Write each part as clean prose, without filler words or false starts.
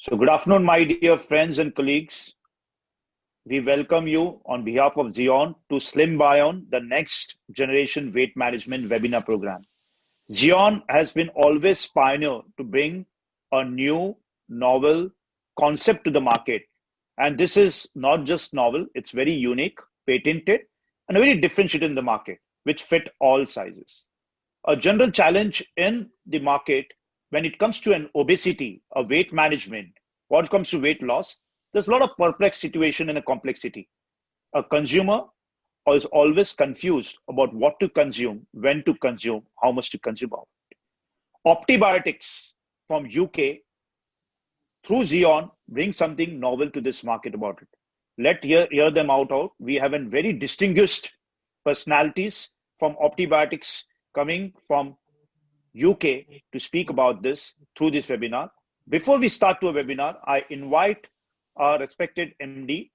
So, good afternoon, my dear friends and colleagues. We welcome you on behalf of Xeon to SlimBiome, the next generation weight management webinar program. Xeon has been always pioneer to bring a new, novel concept to the market. And this is not just novel, it's very unique, patented, and very differentiated in the market, which fit all sizes. A general challenge in the market when it comes to an obesity, a weight management, when it comes to weight loss, there's a lot of perplex situation and a complexity. A consumer is always confused about what to consume, when to consume, how much to consume of it. Optibiotics from UK through Xeon bring something novel to this market about it. Let's hear them out. We have a very distinguished personalities from Optibiotics coming from UK to speak about this through this webinar. Before we start to a webinar, I invite our respected MD,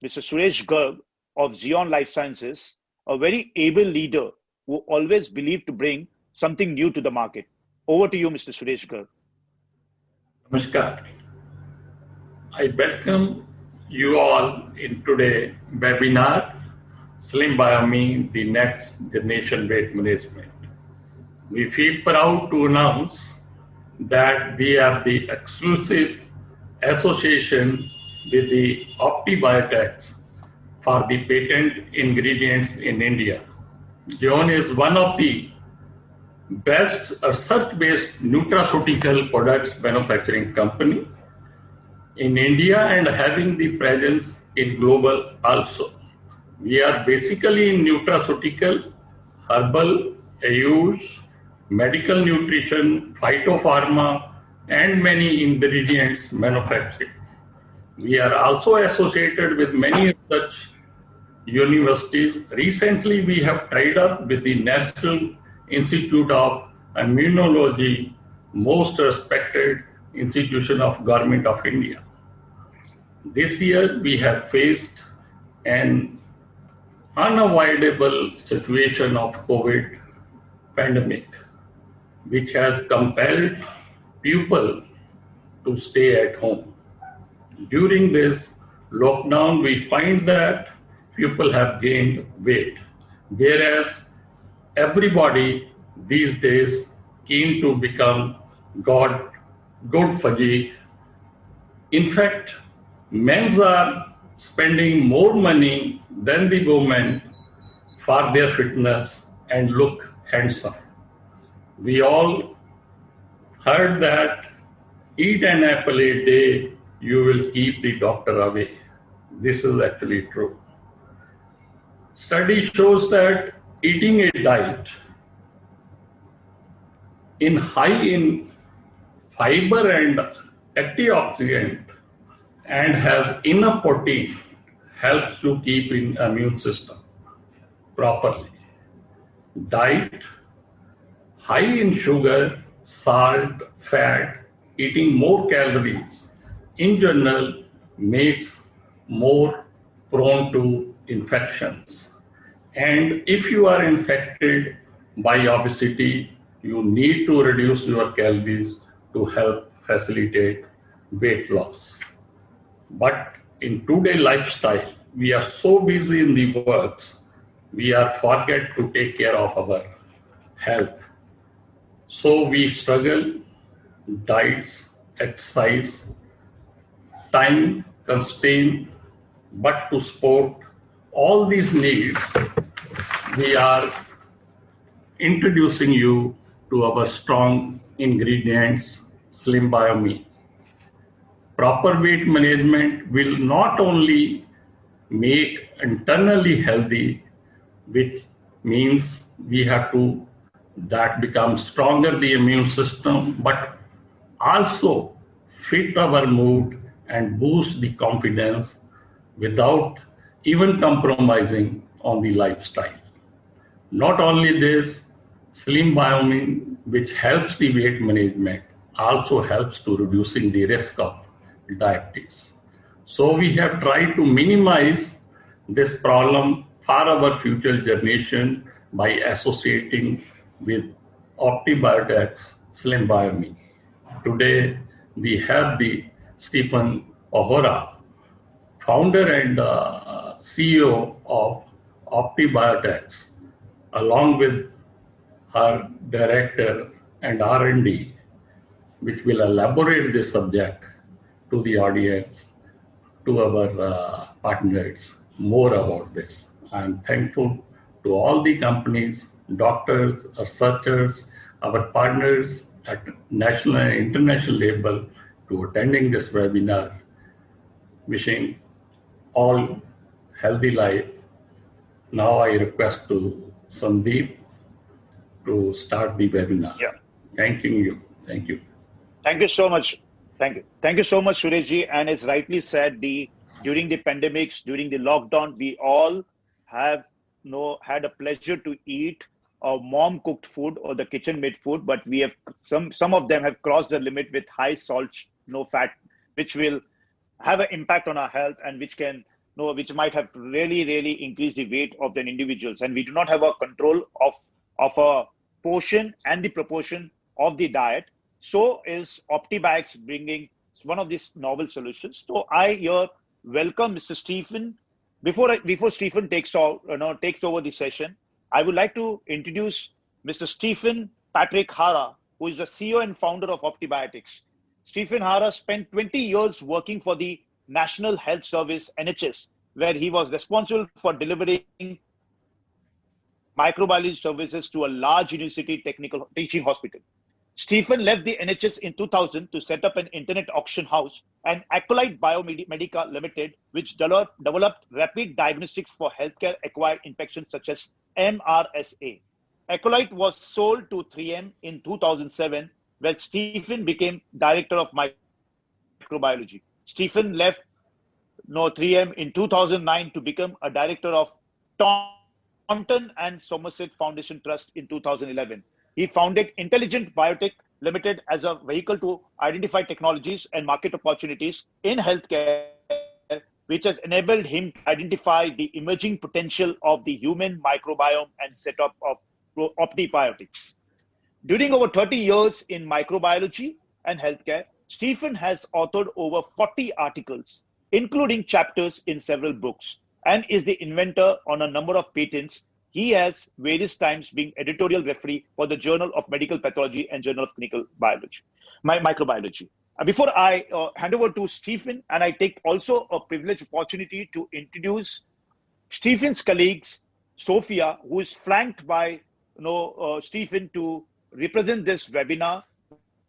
Mr. Suresh Garg of Xeon Life Sciences, a very able leader who always believed to bring something new to the market. Over to you, Mr. Suresh Garg. Namaskar. I welcome you all in today's webinar, SlimBiome, the next generation weight management. We feel proud to announce that we are the exclusive association with the Optibiotics for the patent ingredients in India. Xeon is one of the best research-based nutraceutical products manufacturing company in India and having the presence in global also. We are basically in nutraceutical, herbal, Ayush, medical nutrition, phytopharma, and many ingredients manufacturing. We are also associated with many such universities. Recently, we have tied up with the National Institute of Immunology, most respected institution of Government of India. This year, we have faced an unavoidable situation of COVID pandemic, which has compelled people to stay at home. During this lockdown, we find that people have gained weight, whereas everybody these days keen to become good physique. In fact, men are spending more money than the women for their fitness and look handsome. We all heard that eat an apple a day, you will keep the doctor away. This is actually true. Study shows that eating a diet high in fiber and antioxidant and has enough protein helps to keep in immune system properly. Diet high in sugar, salt, fat, eating more calories in general makes more prone to infections. And if you are infected by obesity, you need to reduce your calories to help facilitate weight loss. But in today's lifestyle, we are so busy in the works, we are forget to take care of our health. So we struggle, diets, exercise, time constraint, but to support all these needs, we are introducing you to our strong ingredients, SlimBiome. Proper weight management will not only make internally healthy, which means we have to that become stronger the immune system, but also fit our mood and boost the confidence without even compromising on the lifestyle. Not only this, SlimBiome, which helps the weight management, also helps to reducing the risk of diabetes. So we have tried to minimize this problem for our future generation by associating with Optibiotics SlimBiome. Today, we have the Stephen Ohora, founder and CEO of OptiBiotech, along with her director and R&D, which will elaborate this subject to the audience, to our partners, more about this. I'm thankful to all the companies, doctors, researchers, our partners at national and international level to attending this webinar. Wishing all healthy life. Now I request to Sandeep to start the webinar. Yeah. Thank you. Thank you. Thank you so much. Thank you. Thank you so much, Sureshji. And as rightly said, during the pandemics, during the lockdown, we all have had a pleasure to eat mom cooked food or the kitchen made food, but we have some of them have crossed the limit with high salt, no fat, which will have an impact on our health and which might have really increased the weight of the individuals. And we do not have a control of a portion and the proportion of the diet. So is OptiBiotech bringing one of these novel solutions. So I here welcome Mr. Stephen. Before Stephen takes over the session, I would like to introduce Mr. Stephen Patrick Hara, who is the CEO and founder of OptiBiotech. Stephen Hara spent 20 years working for the National Health Service, NHS, where he was responsible for delivering microbiology services to a large university technical teaching hospital. Stephen left the NHS in 2000 to set up an internet auction house and Acolyte Biomedica Limited, which developed rapid diagnostics for healthcare-acquired infections such as MRSA. Acolyte was sold to 3M in 2007, where Stephen became director of microbiology. Stephen left 3M in 2009 to become a director of Taunton and Somerset Foundation Trust in 2011. He founded Intelligent Biotech Limited as a vehicle to identify technologies and market opportunities in healthcare, which has enabled him to identify the emerging potential of the human microbiome and set up of OptiBiotech. During over 30 years in microbiology and healthcare, Stephen has authored over 40 articles, including chapters in several books, and is the inventor on a number of patents. He has various times been editorial referee for the Journal of Medical Pathology and Journal of Clinical Biology, microbiology. Before I hand over to Stephen, and I take also a privileged opportunity to introduce Stephen's colleagues, Sophia, who is flanked by Stephen to represent this webinar,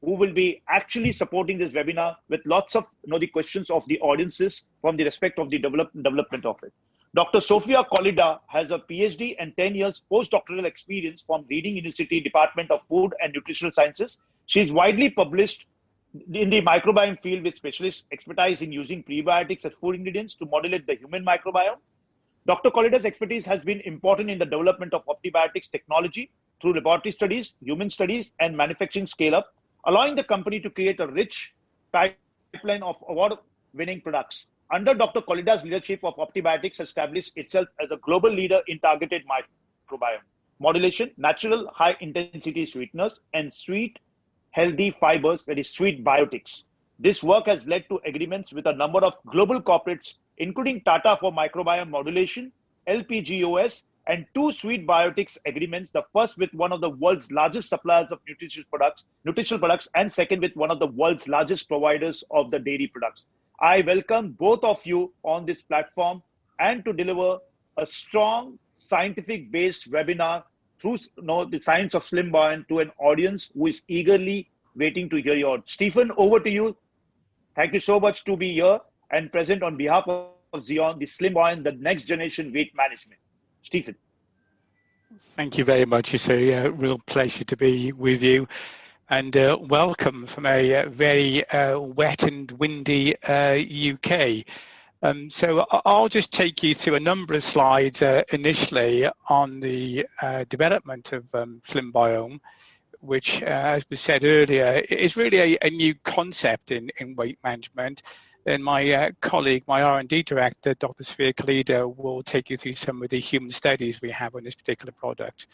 who will be actually supporting this webinar with lots of the questions of the audiences from the respect of the development of it. Dr. Sophia Kolida has a PhD and 10 years postdoctoral experience from Reading University Department of Food and Nutritional Sciences. She is widely published in the microbiome field with specialist expertise in using prebiotics as food ingredients to modulate the human microbiome. Dr. Kolida's expertise has been important in the development of OptiBiotech technology through laboratory studies, human studies, and manufacturing scale-up, allowing the company to create a rich pipeline of award-winning products. Under Dr. Kolida's leadership of OptiBiotech established itself as a global leader in targeted microbiome modulation, natural high-intensity sweeteners, and sweet, healthy fibers, that is sweet biotics. This work has led to agreements with a number of global corporates, including Tata for microbiome modulation, LPGOS, and 2 sweet biotics agreements, the first with one of the world's largest suppliers of nutritional products, and second with one of the world's largest providers of the dairy products. I welcome both of you on this platform and to deliver a strong scientific-based webinar through the science of SlimBiome to an audience who is eagerly waiting to hear your. Stephen, over to you. Thank you so much to be here and present on behalf of Xeon, the SlimBiome, the next generation weight management. Stephen. Thank you very much. It's a real pleasure to be with you. And welcome from a very wet and windy UK. So I'll just take you through a number of slides initially on the development of SlimBiome, which, as we said earlier, is really a new concept in weight management. And my colleague, my R&D director, Dr. Sophia Kolida, will take you through some of the human studies we have on this particular product.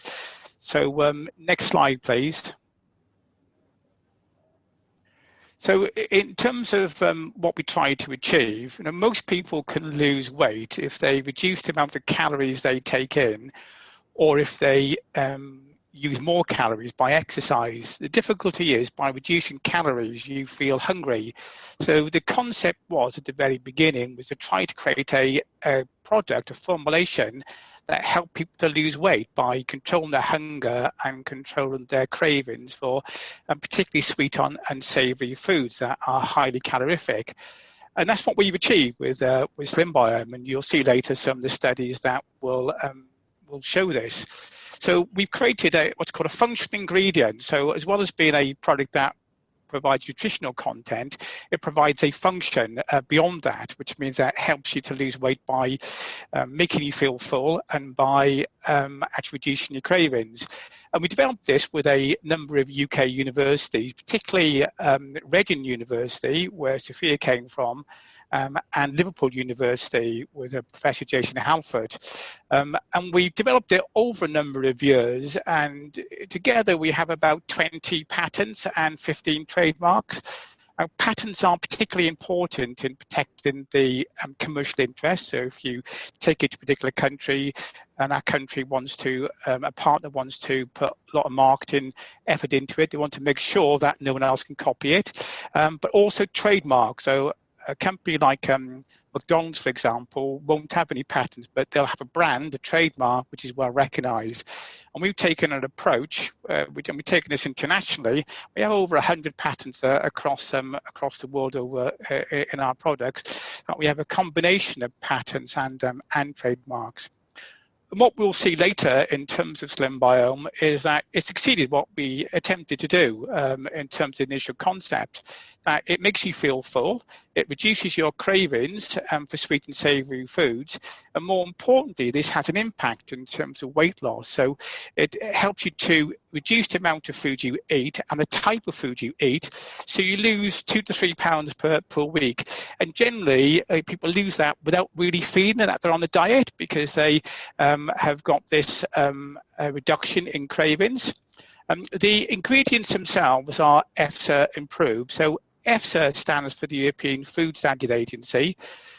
So next slide, please. So in terms of what we try to achieve, most people can lose weight if they reduce the amount of calories they take in, or if they use more calories by exercise. The difficulty is by reducing calories, you feel hungry. So the concept was at the very beginning was to try to create a product, a formulation that help people to lose weight by controlling their hunger and controlling their cravings for particularly sweet and savory foods that are highly calorific. And that's what we've achieved with SlimBiome, and you'll see later some of the studies that will show this. So we've created what's called a functional ingredient. So as well as being a product that provides nutritional content, it provides a function beyond that, which means that it helps you to lose weight by making you feel full and by actually reducing your cravings. And we developed this with a number of UK universities, particularly Reading University, where Sophia came from, and Liverpool University with Professor Jason Halford. And we developed it over a number of years, and together we have about 20 patents and 15 trademarks. Patents are particularly important in protecting the commercial interest. So if you take it to a particular country and that country wants to, a partner wants to put a lot of marketing effort into it, they want to make sure that no one else can copy it, but also trademarks. So a company like McDonald's, for example, won't have any patents, but they'll have a brand, a trademark, which is well recognized. And we've taken an approach, and we've taken this internationally. We have over 100 patents across the world over in our products. We have a combination of patents and trademarks. And what we'll see later in terms of SlimBiome is that it's exceeded what we attempted to do in terms of the initial concept. That it makes you feel full, it reduces your cravings for sweet and savory foods, and more importantly, this has an impact in terms of weight loss. So it helps you to reduce the amount of food you eat and the type of food you eat, so you lose 2 to 3 pounds per week. And generally, people lose that without really feeling that they're on a diet, because they have got this reduction in cravings. The ingredients themselves are EFSA improved. So EFSA stands for the European Food Standard Agency.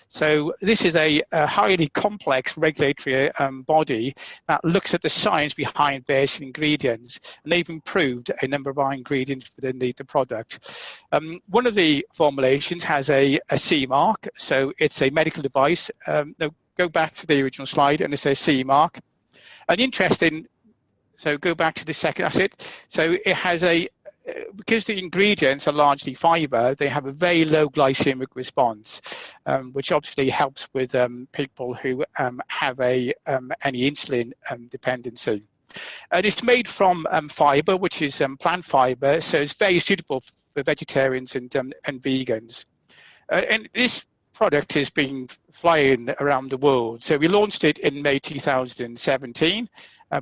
So this is a highly complex regulatory body that looks at the science behind various ingredients, and they've improved a number of our ingredients within the product. One of the formulations has a CE mark, so it's a medical device. No, go back to the original slide, and it says CE mark. And interesting, so go back to the second, that's it. So it has because the ingredients are largely fiber, they have a very low glycemic response, which obviously helps with people who have any insulin dependency. And it's made from fiber, which is plant fiber, so it's very suitable for vegetarians and vegans. And this product has been flying around the world. So we launched it in May 2017.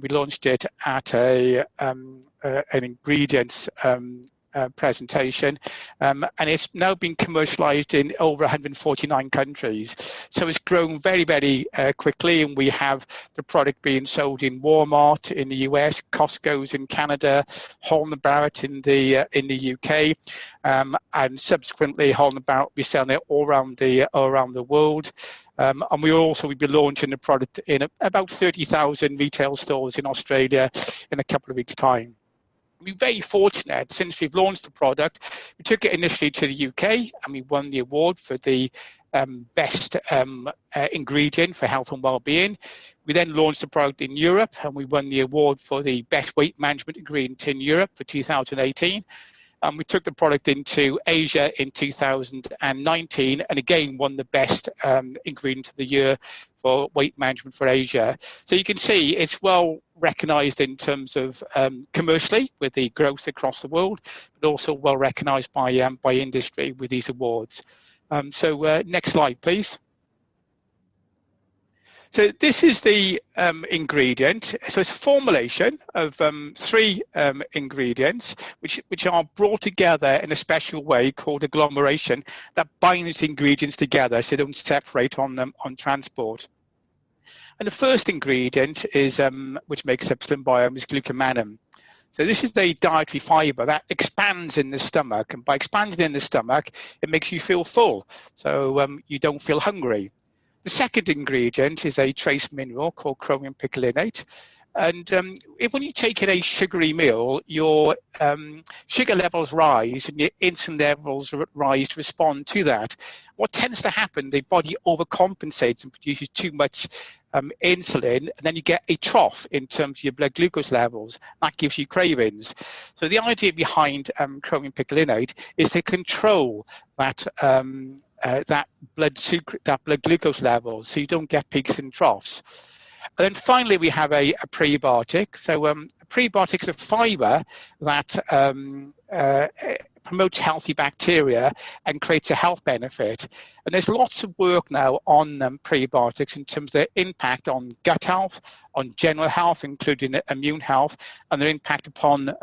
We launched it at an ingredients presentation, and it's now been commercialized in over 149 countries. So it's grown very, very quickly, and we have the product being sold in Walmart in the US, Costco's in Canada, Holland & Barrett in the UK, and subsequently Holland & Barrett will be selling it all around the world. And we'll be launching the product in about 30,000 retail stores in Australia in a couple of weeks' time. We're very fortunate, since we've launched the product, we took it initially to the UK and we won the award for the best ingredient for health and well-being. We then launched the product in Europe and we won the award for the best weight management ingredient in Europe for 2018. And we took the product into Asia in 2019 and again won the best ingredient of the year for weight management for Asia. So you can see it's well recognized in terms of commercially with the growth across the world, but also well recognized by industry with these awards. So next slide, please. So this is the ingredient. So it's a formulation of 3 ingredients, which are brought together in a special way called agglomeration that binds ingredients together so they don't separate on transport. And the first ingredient is, which makes up SlimBiome, is glucomannan. So this is a dietary fiber that expands in the stomach, and by expanding in the stomach, it makes you feel full, so you don't feel hungry. The second ingredient is a trace mineral called chromium picolinate. And when you take in a sugary meal, your sugar levels rise and your insulin levels rise to respond to that. What tends to happen, the body overcompensates and produces too much insulin, and then you get a trough in terms of your blood glucose levels. That gives you cravings. So the idea behind chromium picolinate is to control that that blood glucose levels, so you don't get peaks and troughs. And then finally, we have a prebiotic. So a prebiotic is a fiber that promotes healthy bacteria and creates a health benefit. And there's lots of work now on prebiotics in terms of their impact on gut health, on general health, including immune health, and their impact upon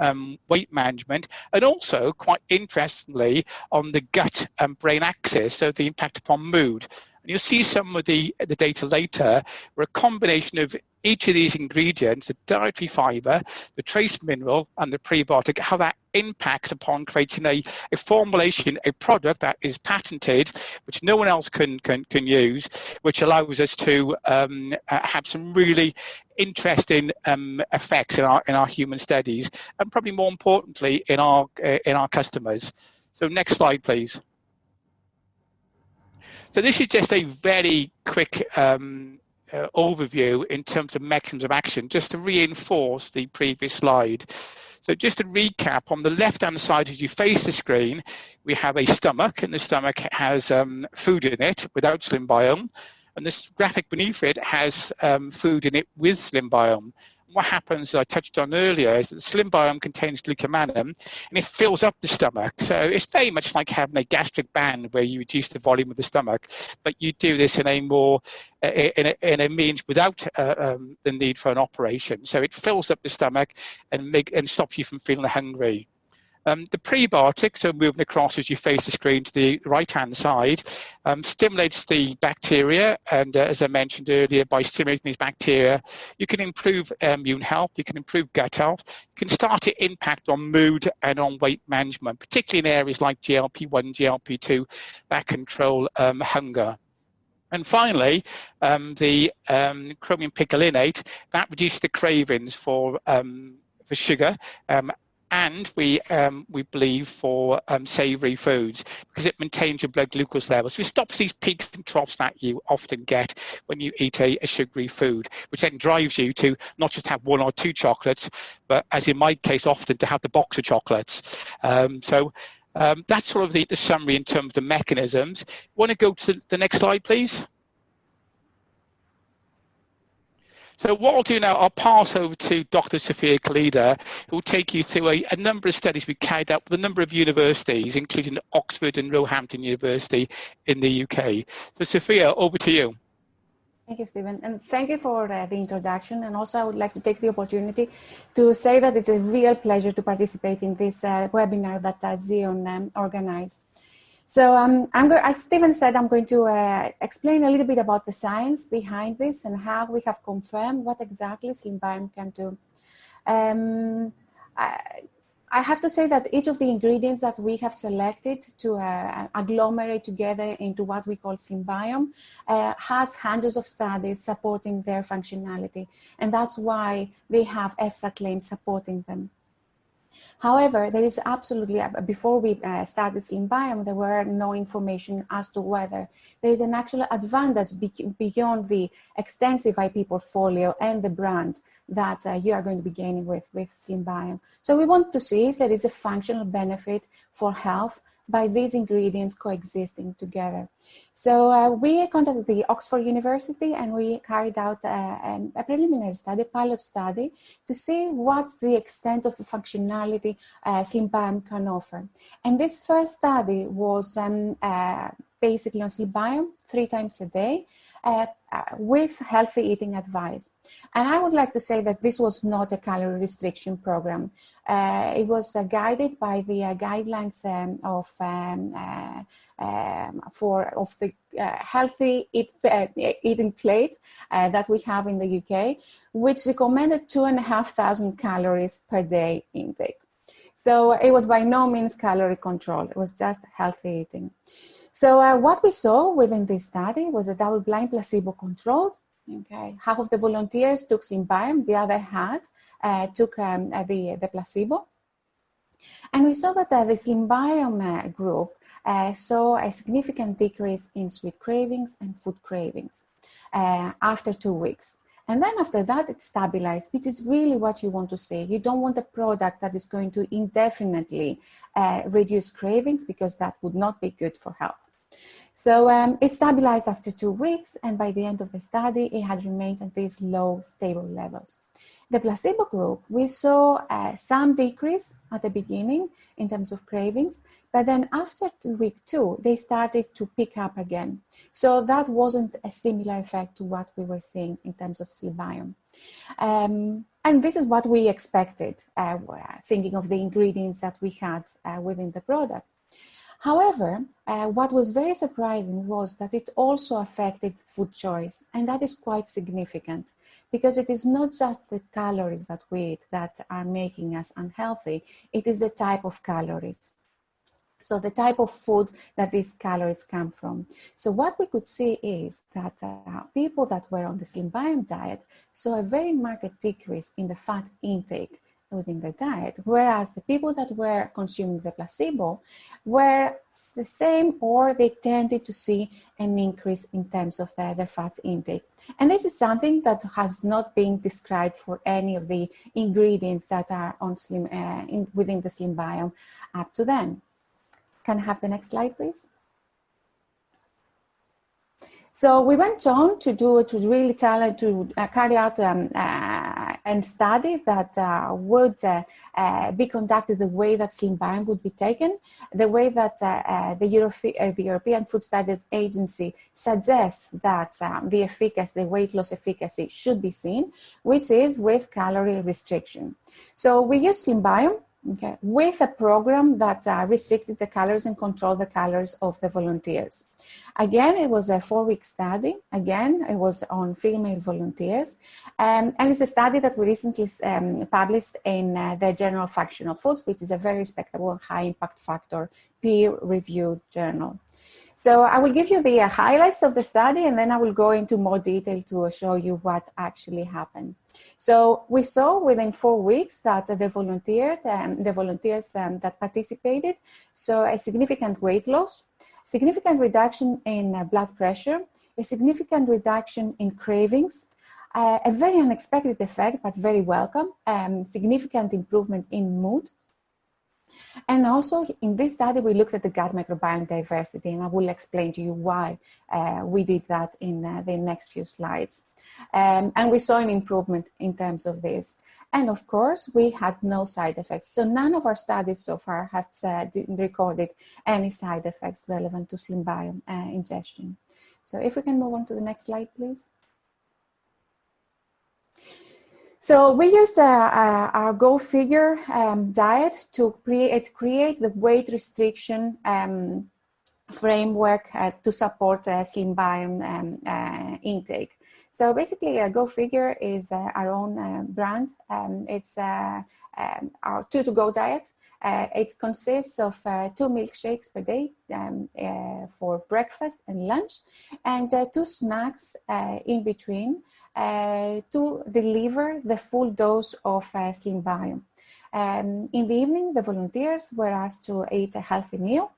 weight management, and also, quite interestingly, on the gut and brain axis, so the impact upon mood. And you'll see some of the data later, where a combination of each of these ingredients, the dietary fiber, the trace mineral, and the prebiotic, how that impacts upon creating a formulation, a product that is patented, which no one else can use, which allows us to have some really interesting effects in our human studies, and probably more importantly in our customers. So next slide, please. So this is just a very quick overview in terms of mechanisms of action, just to reinforce the previous slide. So just to recap, on the left-hand side, as you face the screen, we have a stomach, and the stomach has food in it without SlimBiome, and this graphic beneath it has food in it with SlimBiome. What happens, I touched on earlier, is that the SlimBiome contains glycaemic, and it fills up the stomach. So it's very much like having a gastric band where you reduce the volume of the stomach, but you do this in a more in a means without the need for an operation. So it fills up the stomach and stops you from feeling hungry. The prebiotic, so moving across as you face the screen to the right-hand side, stimulates the bacteria, and as I mentioned earlier, by stimulating these bacteria, you can improve immune health, you can improve gut health, you can start to impact on mood and on weight management, particularly in areas like GLP-1, GLP-2 that control hunger. And finally, the chromium picolinate, that reduces the cravings for sugar, and we believe for savoury foods, because it maintains your blood glucose levels. So it stops these peaks and troughs that you often get when you eat a sugary food, which then drives you to not just have one or two chocolates, but as in my case, often to have the box of chocolates. So that's sort of the summary in terms of the mechanisms. Want to go to the next slide, please? So what I'll do now, I'll pass over to Dr. Sophia Kalida, who will take you through a number of studies we carried out with a number of universities, including Oxford and Roehampton University in the UK. So Sophia, over to you. Thank you, Stephen, and thank you for the introduction. And also I would like to take the opportunity to say that it's a real pleasure to participate in this webinar that Zion organized. So as Stephen said, I'm going to explain a little bit about the science behind this and how we have confirmed what exactly SlimBiome can do. I have to say that each of the ingredients that we have selected to agglomerate together into what we call SlimBiome has hundreds of studies supporting their functionality. And that's why they have EFSA claims supporting them. However, there is absolutely, before we started SlimBiome, there were no information as to whether there is an actual advantage beyond the extensive IP portfolio and the brand that you are going to be gaining with SlimBiome. So we want to see if there is a functional benefit for health by these ingredients coexisting together. So we contacted the Oxford University and we carried out a preliminary study, a pilot study, to see what the extent of the functionality SlimBiome can offer. And this first study was basically on SlimBiome 3 times a day, with healthy eating advice. And I would like to say that this was not a calorie restriction program. It was guided by the guidelines of the healthy eating plate that we have in the UK, which recommended 2,500 calories per day intake. So it was by no means calorie control. It was just healthy eating. So what we saw within this study was a double-blind placebo-controlled. Okay, half of the volunteers took SlimBiome, the other half took the placebo. And we saw that the SlimBiome group saw a significant decrease in sweet cravings and food cravings after 2 weeks. And then after that, it stabilized, which is really what you want to see. You don't want a product that is going to indefinitely reduce cravings, because that would not be good for health. So it stabilized after 2 weeks, and by the end of the study, it had remained at these low, stable levels. The placebo group, we saw some decrease at the beginning in terms of cravings, but then after week 2, they started to pick up again. So that wasn't a similar effect to what we were seeing in terms of SlimBiome. And this is what we expected, thinking of the ingredients that we had within the product. However, what was very surprising was that it also affected food choice, and that is quite significant, because it is not just the calories that we eat that are making us unhealthy, it is the type of calories. So the type of food that these calories come from. So what we could see is that people that were on the SlimBiome diet saw a very marked decrease in the fat intake within the diet, whereas the people that were consuming the placebo were the same, or they tended to see an increase in terms of their fat intake. And this is something that has not been described for any of the ingredients that are on within the SlimBiome up to then. Can I have the next slide, please? So we went on to carry out a study that would be conducted the way that SlimBiome would be taken, the way that the European Food Studies Agency suggests that the efficacy, the weight loss efficacy should be seen, which is with calorie restriction. So we used SlimBiome, okay, with a program that restricted the calories and controlled the calories of the volunteers. Again, it was a 4-week study. Again, it was on female volunteers. And it's a study that we recently published in the Journal of Functional Foods, which is a very respectable, high impact factor, peer-reviewed journal. So I will give you the highlights of the study, and then I will go into more detail to show you what actually happened. So we saw within 4 weeks that the volunteers that participated saw a significant weight loss, significant reduction in blood pressure, a significant reduction in cravings, a very unexpected effect, but very welcome, significant improvement in mood. And also in this study, we looked at the gut microbiome diversity, and I will explain to you why we did that in the next few slides. And we saw an improvement in terms of this. And of course, we had no side effects. So none of our studies so far have recorded any side effects relevant to SlimBiome ingestion. So if we can move on to the next slide, please. So we used our GoFigure diet to create the weight restriction framework to support SlimBiome intake. So basically, GoFigure is our own brand. It's our 2-to-go diet. It consists of 2 milkshakes per day for breakfast and lunch, and 2 snacks in between to deliver the full dose of SlimBiome. In the evening, the volunteers were asked to eat a healthy meal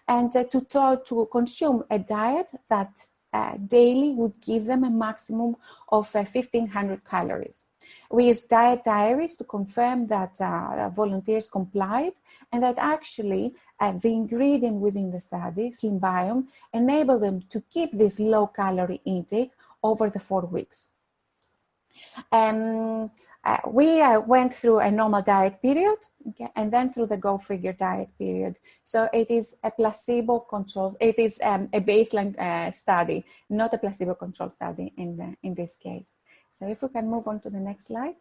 and to consume a diet that daily would give them a maximum of 1,500 calories. We used diet diaries to confirm that volunteers complied, and that actually the ingredient within the study, SlimBiome, enabled them to keep this low calorie intake over the 4 weeks. We went through a normal diet period, okay, and then through the GoFigure diet period. So it is a placebo control. It is a baseline study, not a placebo control study in this case. So if we can move on to the next slide.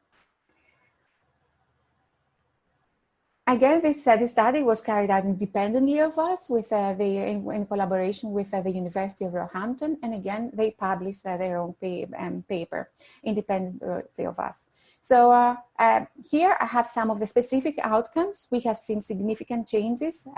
Again, this study was carried out independently of us with in collaboration with the University of Roehampton. And again, they published their own paper independently of us. So here I have some of the specific outcomes. We have seen significant changes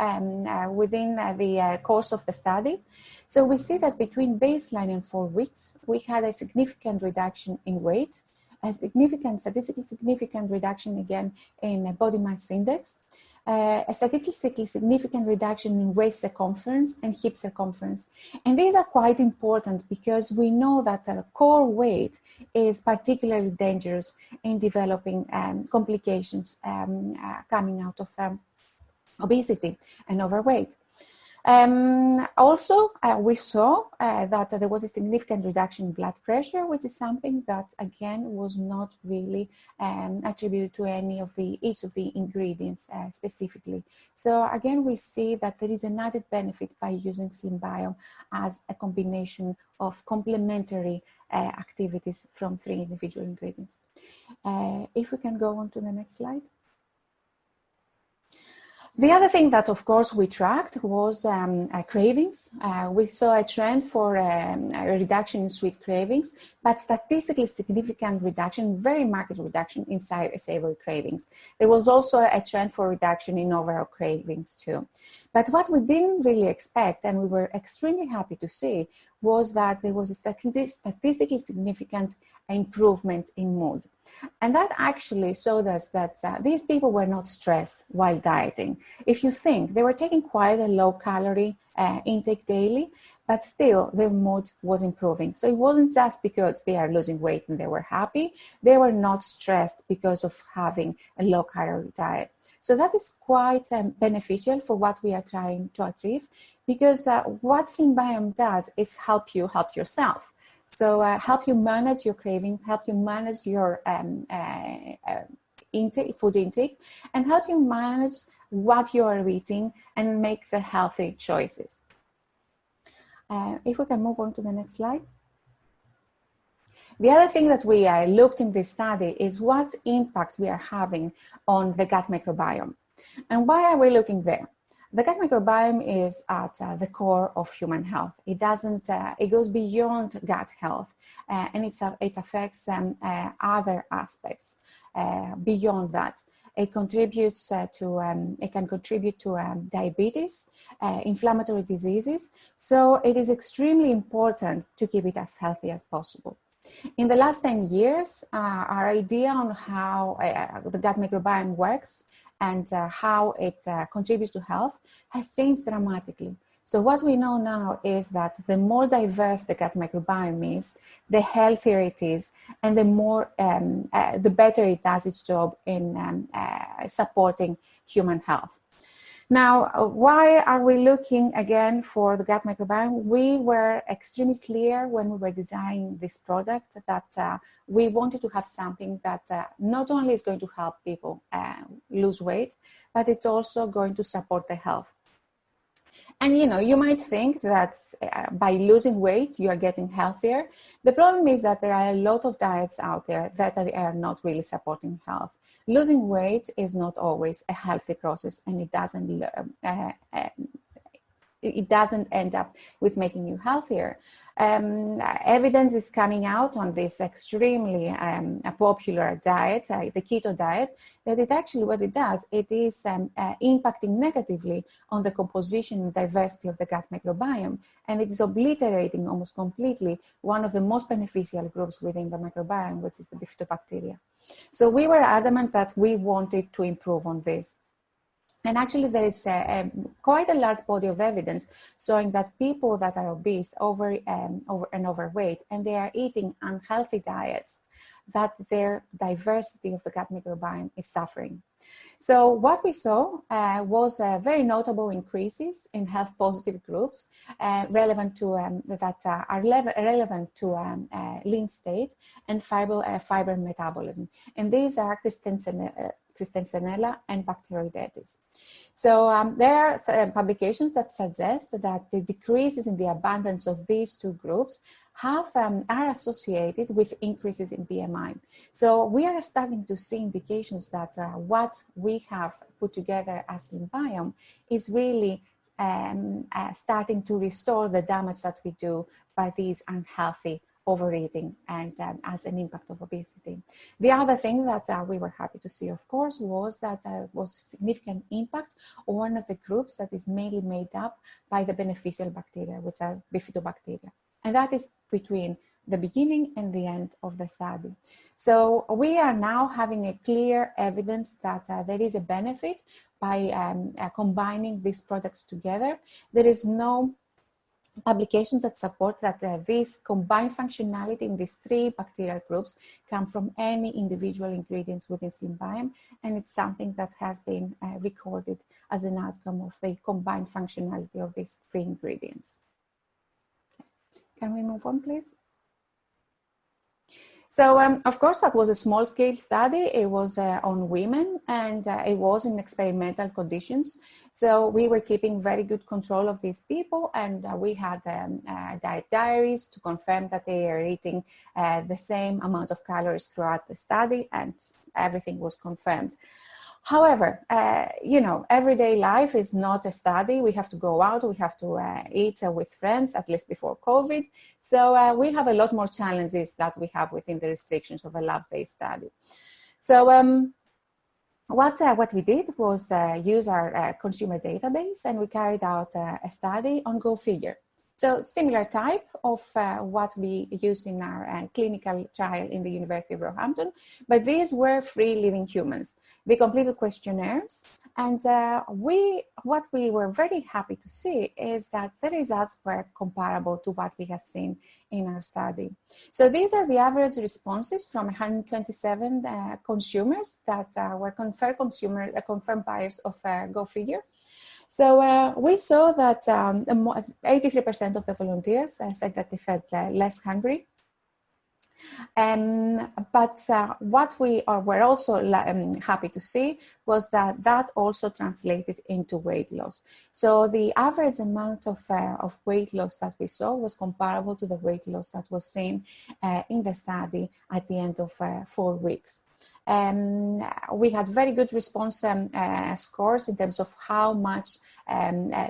within the course of the study. So we see that between baseline and 4 weeks, we had a significant reduction in weight, a statistically significant reduction again in body mass index, a statistically significant reduction in waist circumference and hip circumference. And these are quite important because we know that the core weight is particularly dangerous in developing complications coming out of obesity and overweight. Also, we saw that there was a significant reduction in blood pressure, which is something that, again, was not really attributed to each of the ingredients specifically. So, again, we see that there is an added benefit by using SlimBiome as a combination of complementary activities from 3 individual ingredients. If we can go on to the next slide. The other thing that, of course, we tracked was cravings. We saw a trend for a reduction in sweet cravings, but statistically significant reduction, very marked reduction in savory cravings. There was also a trend for reduction in overall cravings too. But what we didn't really expect, and we were extremely happy to see, was that there was a statistically significant improvement in mood. And that actually showed us that these people were not stressed while dieting. If you think, they were taking quite a low-calorie intake daily, but still their mood was improving. So it wasn't just because they are losing weight and they were happy, they were not stressed because of having a low-calorie diet. So that is quite beneficial for what we are trying to achieve, because what SlimBiome does is help you help yourself. So help you manage your craving, help you manage your food intake, and help you manage what you are eating and make the healthy choices. If we can move on to the next slide. The other thing that we looked in this study is what impact we are having on the gut microbiome. And why are we looking there? The gut microbiome is at the core of human health. It goes beyond gut health, and it affects other aspects beyond that. It contributes it can contribute to diabetes, inflammatory diseases. So it is extremely important to keep it as healthy as possible. In the last 10 years, our idea on how the gut microbiome works and how it contributes to health has changed dramatically. So what we know now is that the more diverse the gut microbiome is, the healthier it is, and the better it does its job in supporting human health. Now, why are we looking again for the gut microbiome? We were extremely clear when we were designing this product that we wanted to have something that not only is going to help people lose weight, but it's also going to support their health. And you might think that by losing weight, you are getting healthier. The problem is that there are a lot of diets out there that are not really supporting health. Losing weight is not always a healthy process, and it doesn't end up with making you healthier. Evidence is coming out on this extremely popular diet, the keto diet, that what it does, it is impacting negatively on the composition and diversity of the gut microbiome, and it is obliterating almost completely one of the most beneficial groups within the microbiome, which is the bifidobacteria. So we were adamant that we wanted to improve on this. And actually, there is quite a large body of evidence showing that people that are obese, overweight, and they are eating unhealthy diets, that their diversity of the gut microbiome is suffering. So what we saw was very notable increases in health positive groups relevant to relevant to lean state and fiber metabolism. And these are Christensenella and Bacteroidetes. So there are publications that suggest that the decreases in the abundance of these two groups are associated with increases in BMI. So we are starting to see indications that what we have put together as SlimBiome is really starting to restore the damage that we do by these unhealthy overeating and as an impact of obesity. The other thing that we were happy to see, of course, was that was significant impact on one of the groups that is mainly made up by the beneficial bacteria, which are bifidobacteria. And that is between the beginning and the end of the study. So we are now having a clear evidence that there is a benefit by combining these products together. There is no publications that support that this combined functionality in these three bacterial groups come from any individual ingredients within SlimBiome, and it's something that has been recorded as an outcome of the combined functionality of these three ingredients. Can we move on, please? So, of course, that was a small-scale study. It was on women, and it was in experimental conditions. So we were keeping very good control of these people, and we had diet diaries to confirm that they are eating the same amount of calories throughout the study, and everything was confirmed. However, you know, everyday life is not a study. We have to go out, we have to eat with friends, at least before COVID. So we have a lot more challenges that we have within the restrictions of a lab-based study. So what we did was use our consumer database, and we carried out a study on GoFigure. So similar type of what we used in our clinical trial in the University of Roehampton, but these were free living humans. They completed questionnaires, and what we were very happy to see is that the results were comparable to what we have seen in our study. So these are the average responses from 127 consumers that were confirmed buyers of GoFigure. So we saw that 83% of the volunteers said that they felt less hungry. But what we were also happy to see was that that also translated into weight loss. So the average amount of weight loss that we saw was comparable to the weight loss that was seen in the study at the end of 4 weeks. We had very good response scores in terms of how much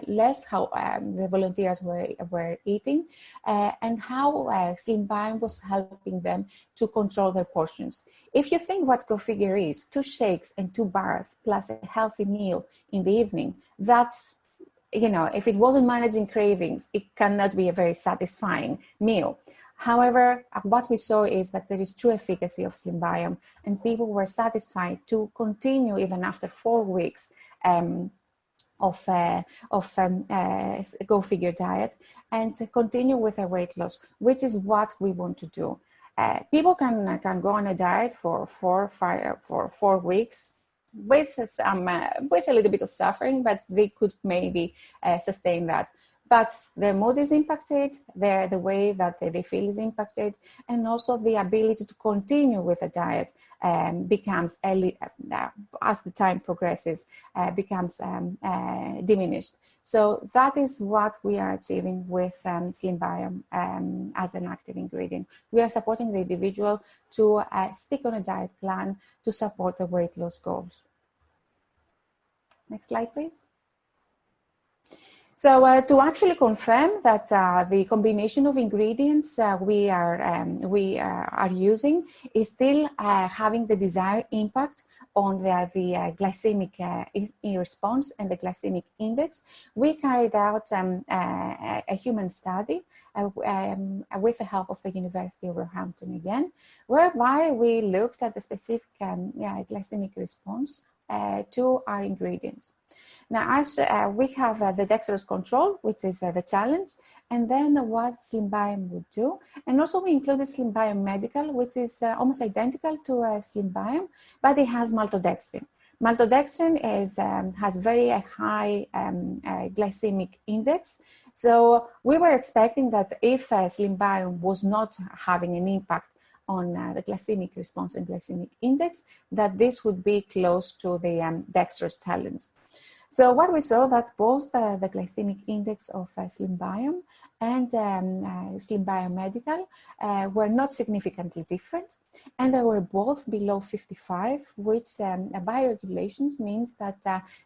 less the volunteers were eating and how SlimBiome was helping them to control their portions. If you think what GoFigure is, 2 shakes and 2 bars plus a healthy meal in the evening, that's, you know, if it wasn't managing cravings, it cannot be a very satisfying meal. However, what we saw is that there is true efficacy of SlimBiome, and people were satisfied to continue even after 4 weeks of GoFigure diet and to continue with a weight loss, which is what we want to do. People can go on a diet for 4 weeks with a little bit of suffering, but they could maybe sustain that. But their mood is impacted, the way that they feel is impacted, and also the ability to continue with a diet becomes, as the time progresses, becomes diminished. So that is what we are achieving with SlimBiome as an active ingredient. We are supporting the individual to stick on a diet plan to support the weight loss goals. Next slide, please. So to actually confirm that the combination of ingredients we are using is still having the desired impact on the glycemic response and the glycemic index, we carried out a human study with the help of the University of Roehampton again, whereby we looked at the specific glycemic response to our ingredients. Now, as we have the dextrose control, which is the challenge, and then what SlimBiome would do. And also we included SlimBiome Medical, which is almost identical to SlimBiome, but it has maltodextrin. Maltodextrin has very high glycemic index. So we were expecting that if SlimBiome was not having an impact on the glycemic response and glycemic index, that this would be close to the dextrose talents. So what we saw that both the glycemic index of SlimBiome and SlimBiome Medical were not significantly different, and they were both below 55, which by regulations means that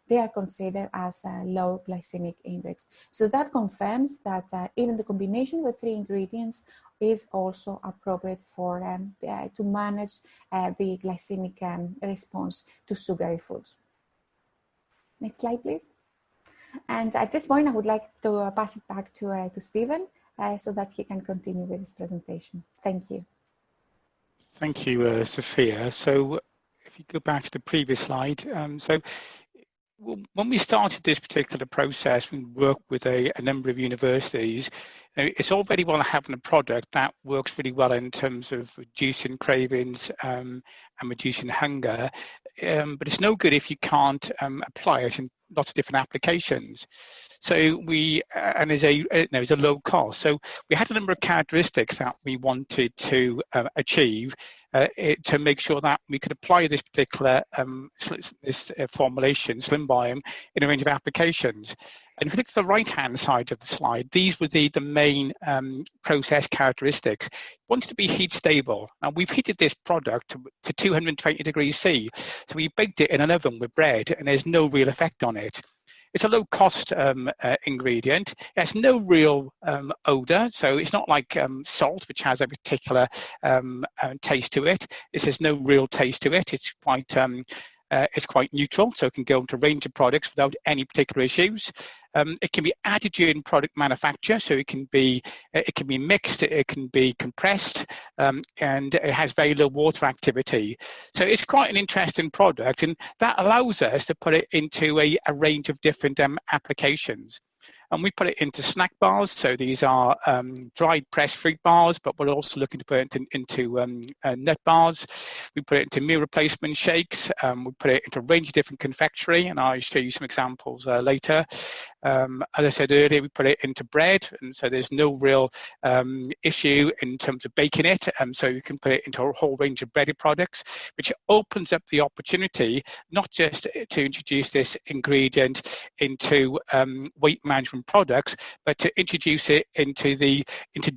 they are considered as a low glycemic index. So that confirms that even the combination with 3 ingredients is also appropriate for to manage the glycemic response to sugary foods. Next slide, please. And at this point, I would like to pass it back to Stephen so that he can continue with his presentation. Thank you. Thank you, Sophia. So if you go back to the previous slide, when we started this particular process, we worked with a number of universities. It's all very well having a product that works really well in terms of reducing cravings and reducing hunger, but it's no good if you can't apply it in lots of different applications. So and there's a low cost. So we had a number of characteristics that we wanted to achieve to make sure that we could apply this particular formulation, SlimBiome, in a range of applications. And if you look at the right-hand side of the slide, these were the main process characteristics. It wants to be heat stable. Now, we've heated this product to 220 degrees C. So we baked it in an oven with bread, and there's no real effect on it. It's a low-cost ingredient. It has no real odor, so it's not like salt, which has a particular taste to it. This has no real taste to it. It's quite neutral, so it can go into a range of products without any particular issues. It can be added during product manufacture, so it can be mixed, it can be compressed, and it has very low water activity. So it's quite an interesting product, and that allows us to put it into a range of different applications. And we put it into snack bars. So these are dried pressed fruit bars, but we're also looking to put it into nut bars. We put it into meal replacement shakes. We put it into a range of different confectionery, and I'll show you some examples later. As I said earlier, we put it into bread, and so there's no real issue in terms of baking it. So you can put it into a whole range of breaded products, which opens up the opportunity not just to introduce this ingredient into weight management products, but to introduce it into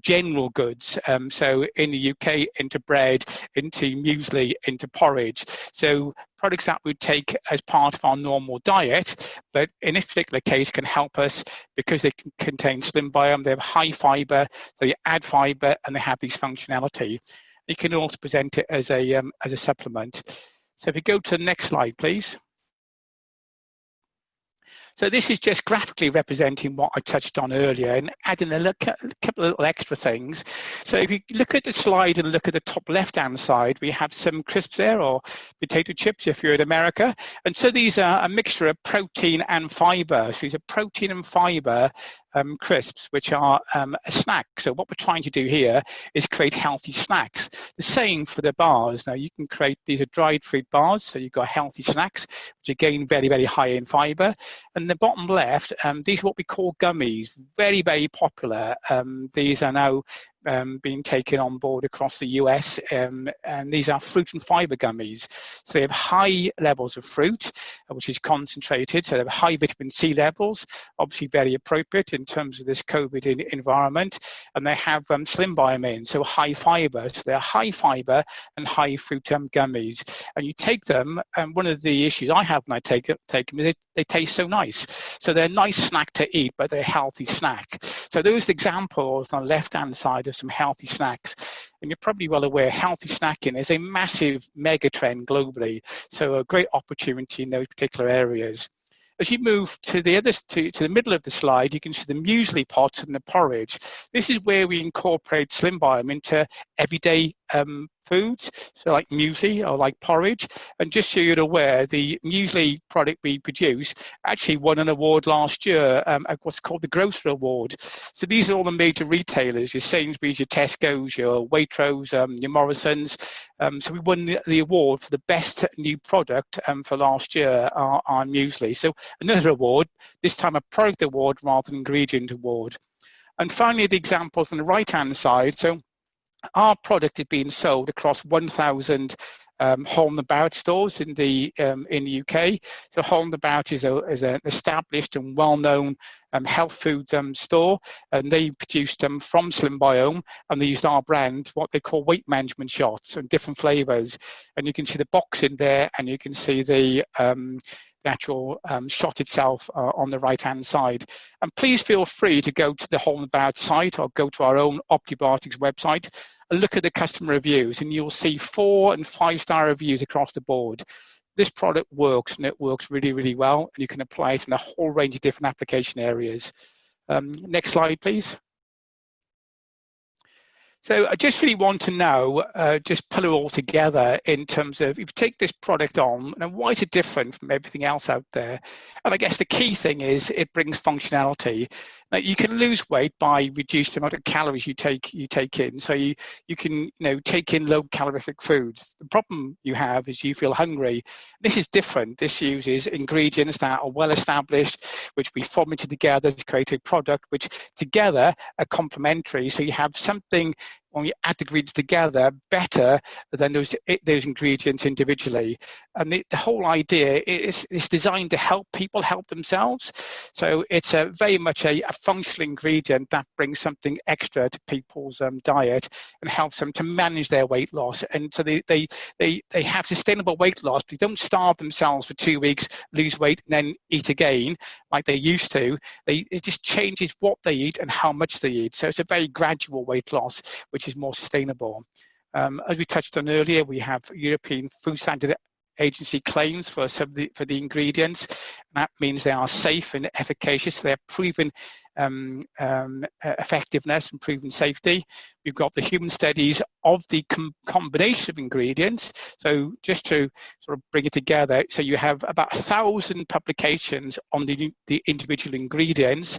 general goods. So in the UK, into bread, into muesli, into porridge. So products that we take as part of our normal diet, but in this particular case can help us because they can contain SlimBiome. They have high fiber, so you add fiber and they have these functionality. You can also present it as a supplement. So if you go to the next slide, please. So this is just graphically representing what I touched on earlier and adding a couple of little extra things. So if you look at the slide and look at the top left-hand side, we have some crisps there, or potato chips if you're in America. And so these are a mixture of protein and fiber. So these are protein and fiber crisps, which are a snack. So what we're trying to do here is create healthy snacks. The same for the bars. Now you can create, these are dried fruit bars, so you've got healthy snacks, which again very, very high in fiber. And the bottom left, these are what we call gummies, very, very popular. These are now being taken on board across the US, and these are fruit and fiber gummies. So they have high levels of fruit, which is concentrated, so they have high vitamin C levels, obviously very appropriate in terms of this COVID environment, and they have SlimBiome in, so high fiber. So they're high fiber and high fruit gummies, and you take them, and one of the issues I have when I take them is they taste so nice. So they're a nice snack to eat, but they're a healthy snack. So those examples on the left-hand side of some healthy snacks. And you're probably well aware healthy snacking is a massive mega trend globally. So a great opportunity in those particular areas. As you move to the middle of the slide, you can see the muesli pots and the porridge. This is where we incorporate SlimBiome into everyday foods, so like muesli or like porridge. And just so you're aware, the muesli product we produce actually won an award last year, what's called the Grocer Award. So these are all the major retailers, your Sainsbury's, your Tesco's, your Waitrose, your Morrison's. So we won the award for the best new product for last year on muesli. So another award, this time a product award rather than ingredient award. And finally, the examples on the right-hand side. So our product is being sold across 1,000 Holland & Barrett stores in the UK. So Holland & Barrett is an established and well-known health food store, and they produced them from SlimBiome, and they used our brand, what they call weight management shots, and different flavors. And you can see the box in there, and you can see the actual shot itself on the right-hand side. And please feel free to go to the Holland & Barrett site or go to our own Optibiotics website and look at the customer reviews, and you'll see 4- and 5-star reviews across the board. This product works, and it works really, really well, and you can apply it in a whole range of different application areas. Next slide, please. So I just really want to know, just pull it all together in terms of, if you take this product on, and why is it different from everything else out there? And I guess the key thing is it brings functionality. Now, you can lose weight by reducing the amount of calories you take in. So you can take in low calorific foods. The problem you have is you feel hungry. This is different. This uses ingredients that are well established, which we formatted together to create a product which together are complementary. So you have something, when you add the ingredients together, better than those ingredients individually. And the whole idea is designed to help people help themselves. So it's very much a functional ingredient that brings something extra to people's diet and helps them to manage their weight loss. And so they have sustainable weight loss. They don't starve themselves for 2 weeks, lose weight, and then eat again like they used to. It just changes what they eat and how much they eat. So it's a very gradual weight loss, which is more sustainable. As we touched on earlier, we have European Food Standard Agency claims for the ingredients. And that means they are safe and efficacious. They have proven effectiveness and proven safety. We've got the human studies of the combination of ingredients. So just to sort of bring it together, so you have about 1,000 publications on the individual ingredients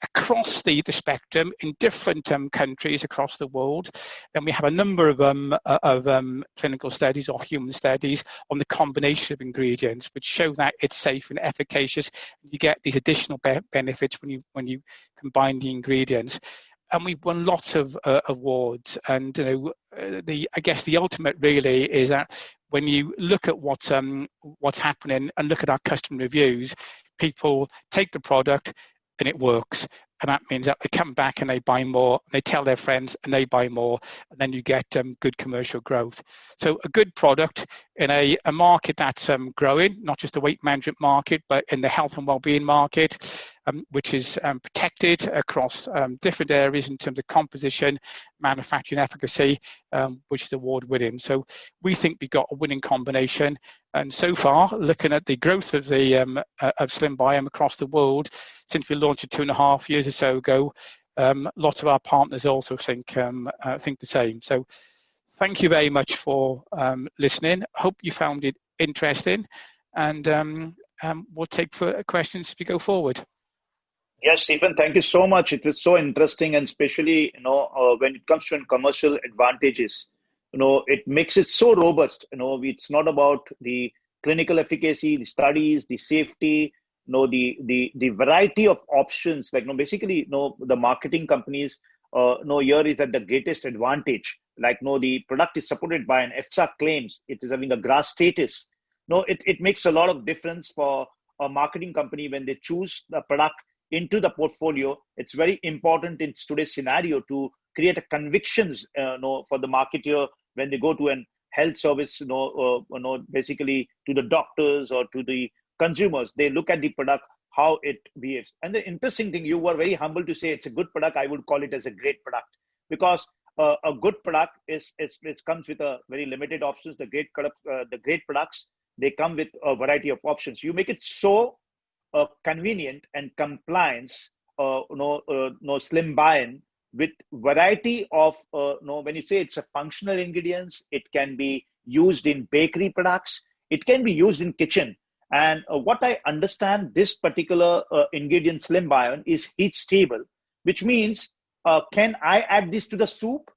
across the spectrum in different countries across the world. Then we have a number of clinical studies or human studies on the combination of ingredients, which show that it's safe and efficacious. You get these additional benefits when you combine the ingredients. And we've won lots of awards. And I guess the ultimate really is that when you look at what's happening and look at our customer reviews, people take the product and it works. And that means that they come back and they buy more, they tell their friends and they buy more, and then you get good commercial growth. So a good product in a market that's growing, not just the weight management market, but in the health and well-being market, which is protected across different areas in terms of composition, manufacturing efficacy, which is award-winning. So we think we got a winning combination. And so far, looking at the growth of of SlimBiome across the world, since we launched it 2.5 years or so ago, lots of our partners also think the same. So thank you very much for listening. Hope you found it interesting, and we'll take questions as we go forward. Yes, Stephen, thank you so much. It was so interesting, and especially when it comes to commercial advantages, it makes it so robust. It's not about the clinical efficacy, the studies, the safety, the variety of options. Basically, the marketing companies here is at the greatest advantage. The product is supported by an EFSA claims. It is having a GRAS status. It makes a lot of difference for a marketing company when they choose the product into the portfolio. It's very important in today's scenario to create a convictions for the marketer when they go to an health service, basically to the doctors or to the consumers. They look at the product, how it behaves. And the interesting thing, you were very humble to say it's a good product. I would call it as a great product, because a good product it comes with a very limited options. The great products, they come with a variety of options. You make it so convenient and compliance, SlimBiome, with variety of, when you say it's a functional ingredients, it can be used in bakery products, it can be used in kitchen. And what I understand, this particular ingredient SlimBiome is heat stable, which means can I add this to the soup?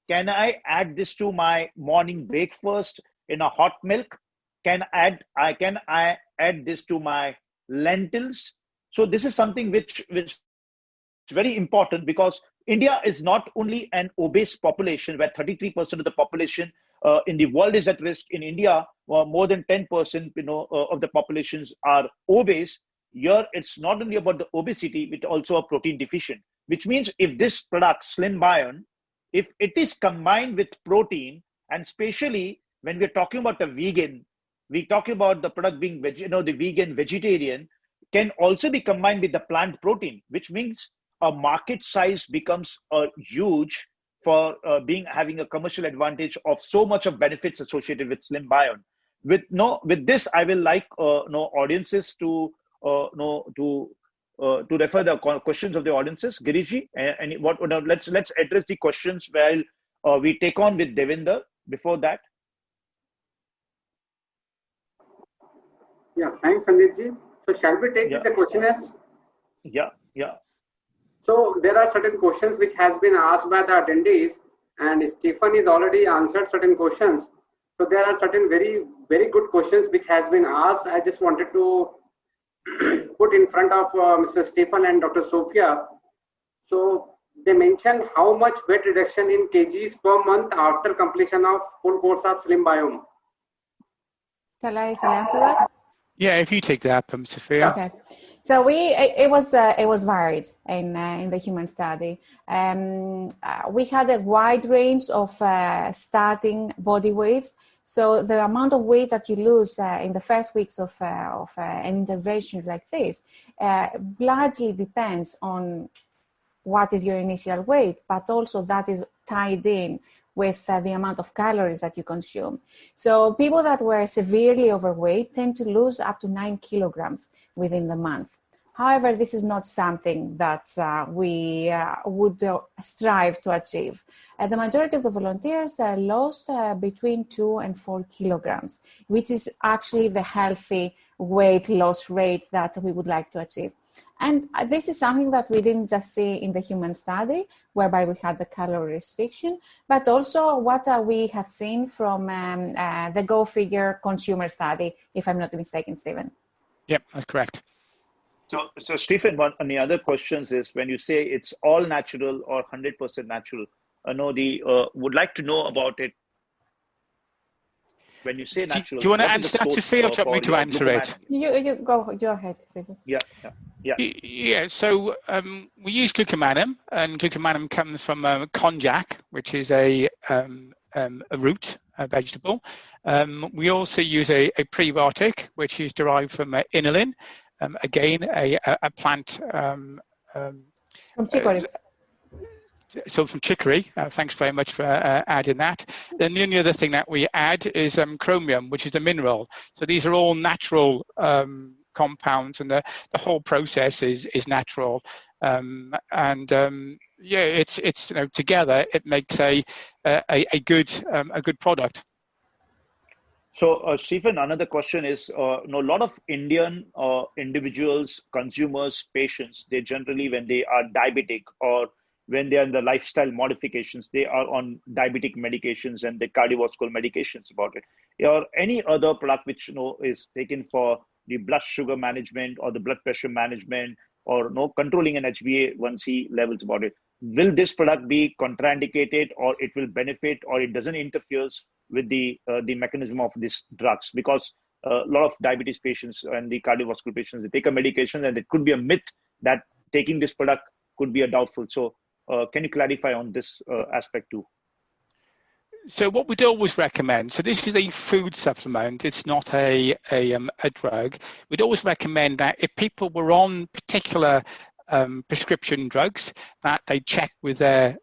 Can I add this to my morning breakfast in a hot milk? Can I add this to my lentils? So this is something which is very important, because India is not only an obese population, where 33% of the population in the world is at risk. In India, more than 10% of the populations are obese. Here, it's not only about the obesity, but also a protein deficient, which means if this product, SlimBiome, if it is combined with protein, and especially when we're talking about a vegan, we talk about the product being the vegan vegetarian, can also be combined with the plant protein, which means a market size becomes huge for having a commercial advantage of so much of benefits associated with SlimBiome. With this, I will like audiences to refer the questions of the audiences. Giriji, let's address the questions while we take on with Devinder. Before that, yeah, thanks, Sandeepji. So shall we take the questionnaires? Yeah. So there are certain questions which has been asked by the attendees, and Stephen has already answered certain questions. So there are certain very, very good questions which has been asked. I just wanted to put in front of Mr. Stephen and Dr. Sophia. So they mentioned how much weight reduction in kgs per month after completion of full course of SlimBiome. Shall I answer that? Yeah, if you take that, Sophia. Okay. So it was varied in the human study. We had a wide range of starting body weights. So the amount of weight that you lose in the first weeks of an intervention like this largely depends on what is your initial weight, but also that is tied in with the amount of calories that you consume. So people that were severely overweight tend to lose up to 9 kilograms within the month. However, this is not something that we would strive to achieve. The majority of the volunteers lost between 2 and 4 kilograms, which is actually the healthy weight loss rate that we would like to achieve. And this is something that we didn't just see in the human study, whereby we had the calorie restriction, but also what we have seen from the GoFigure consumer study, if I'm not mistaken, Stephen. Yep, that's correct. So Stephen, one of the other questions is, when you say it's all natural or 100% natural, would like to know about it. When you say natural, do you want to answer that, Sophia, or do you want me to answer it? You go ahead, Stephen. Yeah. So we use glucomannan, and glucomannan comes from konjac, which is a root, a vegetable. We also use a prebiotic, which is derived from inulin. Again, a plant from chicory. So from chicory. Thanks very much for adding that. Then the only other thing that we add is chromium, which is a mineral. So these are all natural compounds, and the whole process is natural. It's together it makes a good product. So, Stephen, another question is, a lot of Indian individuals, consumers, patients, they generally, when they are diabetic or when they are in the lifestyle modifications, they are on diabetic medications and the cardiovascular medications about it. Or any other product which is taken for the blood sugar management or the blood pressure management or controlling an HbA1c levels about it. Will this product be contraindicated, or it will benefit, or it doesn't interfere with the mechanism of these drugs? Because a lot of diabetes patients and the cardiovascular patients, they take a medication, and it could be a myth that taking this product could be a doubtful. So can you clarify on this aspect too? So what we'd always recommend, so this is a food supplement, it's not a drug. We'd always recommend that if people were on particular prescription drugs, that they check with their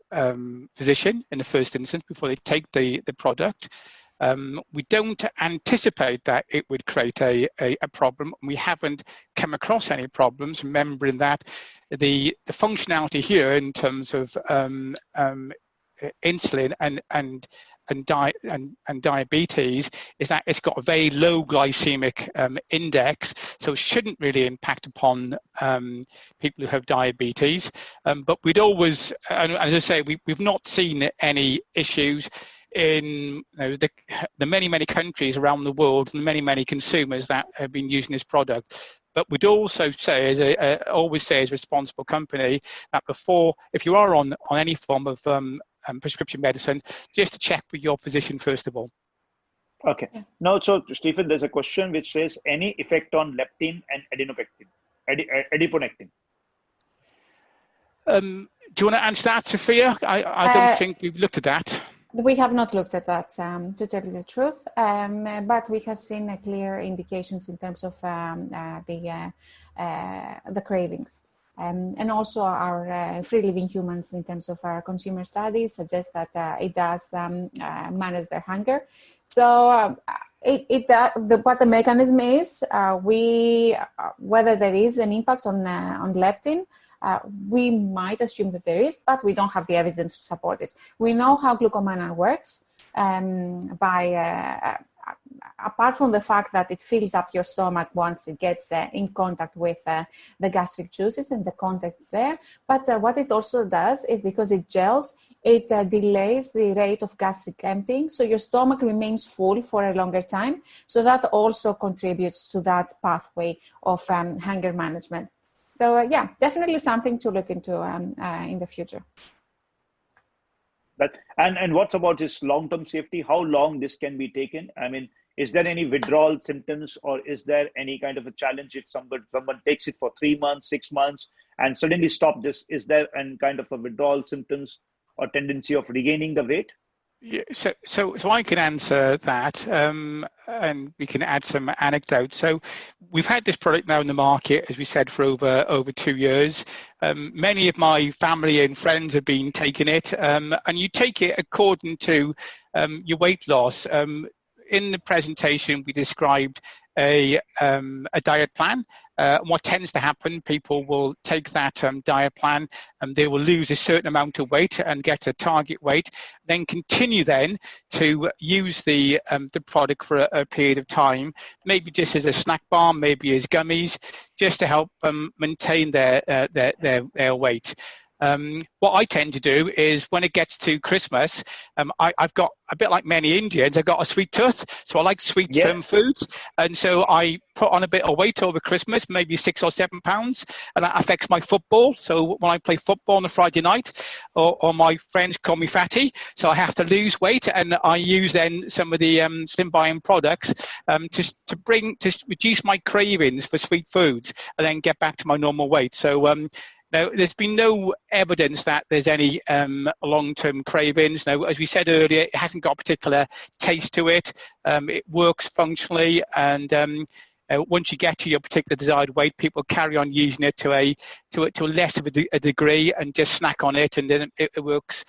physician in the first instance before they take the product. We don't anticipate that it would create a problem. We haven't come across any problems, remembering that the functionality here in terms of insulin and diabetes is that it's got a very low glycemic index, so it shouldn't really impact upon people who have diabetes. But we'd always, and as I say, we've not seen any issues in the many countries around the world and many consumers that have been using this product. But we'd also say, always say as a responsible company, that if you are on any form of prescription medicine, just to check with your physician first of all. Okay. Now, so Stephen, there's a question which says, any effect on leptin and adiponectin? Do you want to answer that, Sophia? I don't think we've looked at that. We have not looked at that, to tell you the truth, but we have seen clear indications in terms of the cravings. And also our free-living humans, in terms of our consumer studies, suggest that it does manage their hunger. So what the mechanism is, whether there is an impact on leptin, we might assume that there is, but we don't have the evidence to support it. We know how glucomannan works apart from the fact that it fills up your stomach once it gets in contact with the gastric juices and the contents there. But what it also does is, because it gels, it delays the rate of gastric emptying. So your stomach remains full for a longer time. So that also contributes to that pathway of hunger management. So yeah, definitely something to look into in the future. And what's about this long-term safety? How long this can be taken? I mean, is there any withdrawal symptoms, or is there any kind of a challenge if someone takes it for 3 months, 6 months, and suddenly stop this? Is there any kind of a withdrawal symptoms or tendency of regaining the weight? Yeah, so I can answer that, and we can add some anecdotes. So we've had this product now in the market, as we said, for over 2 years. Many of my family and friends have been taking it, and you take it according to your weight loss. In the presentation, we described a diet plan. What tends to happen, people will take that diet plan and they will lose a certain amount of weight and get a target weight, then continue then to use the product for a period of time, maybe just as a snack bar, maybe as gummies, just to help maintain their weight. What I tend to do is, when it gets to Christmas, I've got, a bit like many Indians, I've got a sweet tooth, so I like sweet foods, and so I put on a bit of weight over Christmas, maybe 6 or 7 pounds, and that affects my football. So when I play football on a Friday night, or my friends call me fatty, so I have to lose weight, and I use then some of the SlimBiome products to reduce my cravings for sweet foods, and then get back to my normal weight. So now, there's been no evidence that there's any long-term cravings. Now, as we said earlier, it hasn't got a particular taste to it. It works functionally, and once you get to your particular desired weight, people carry on using it to a less of a degree, and just snack on it, and then it works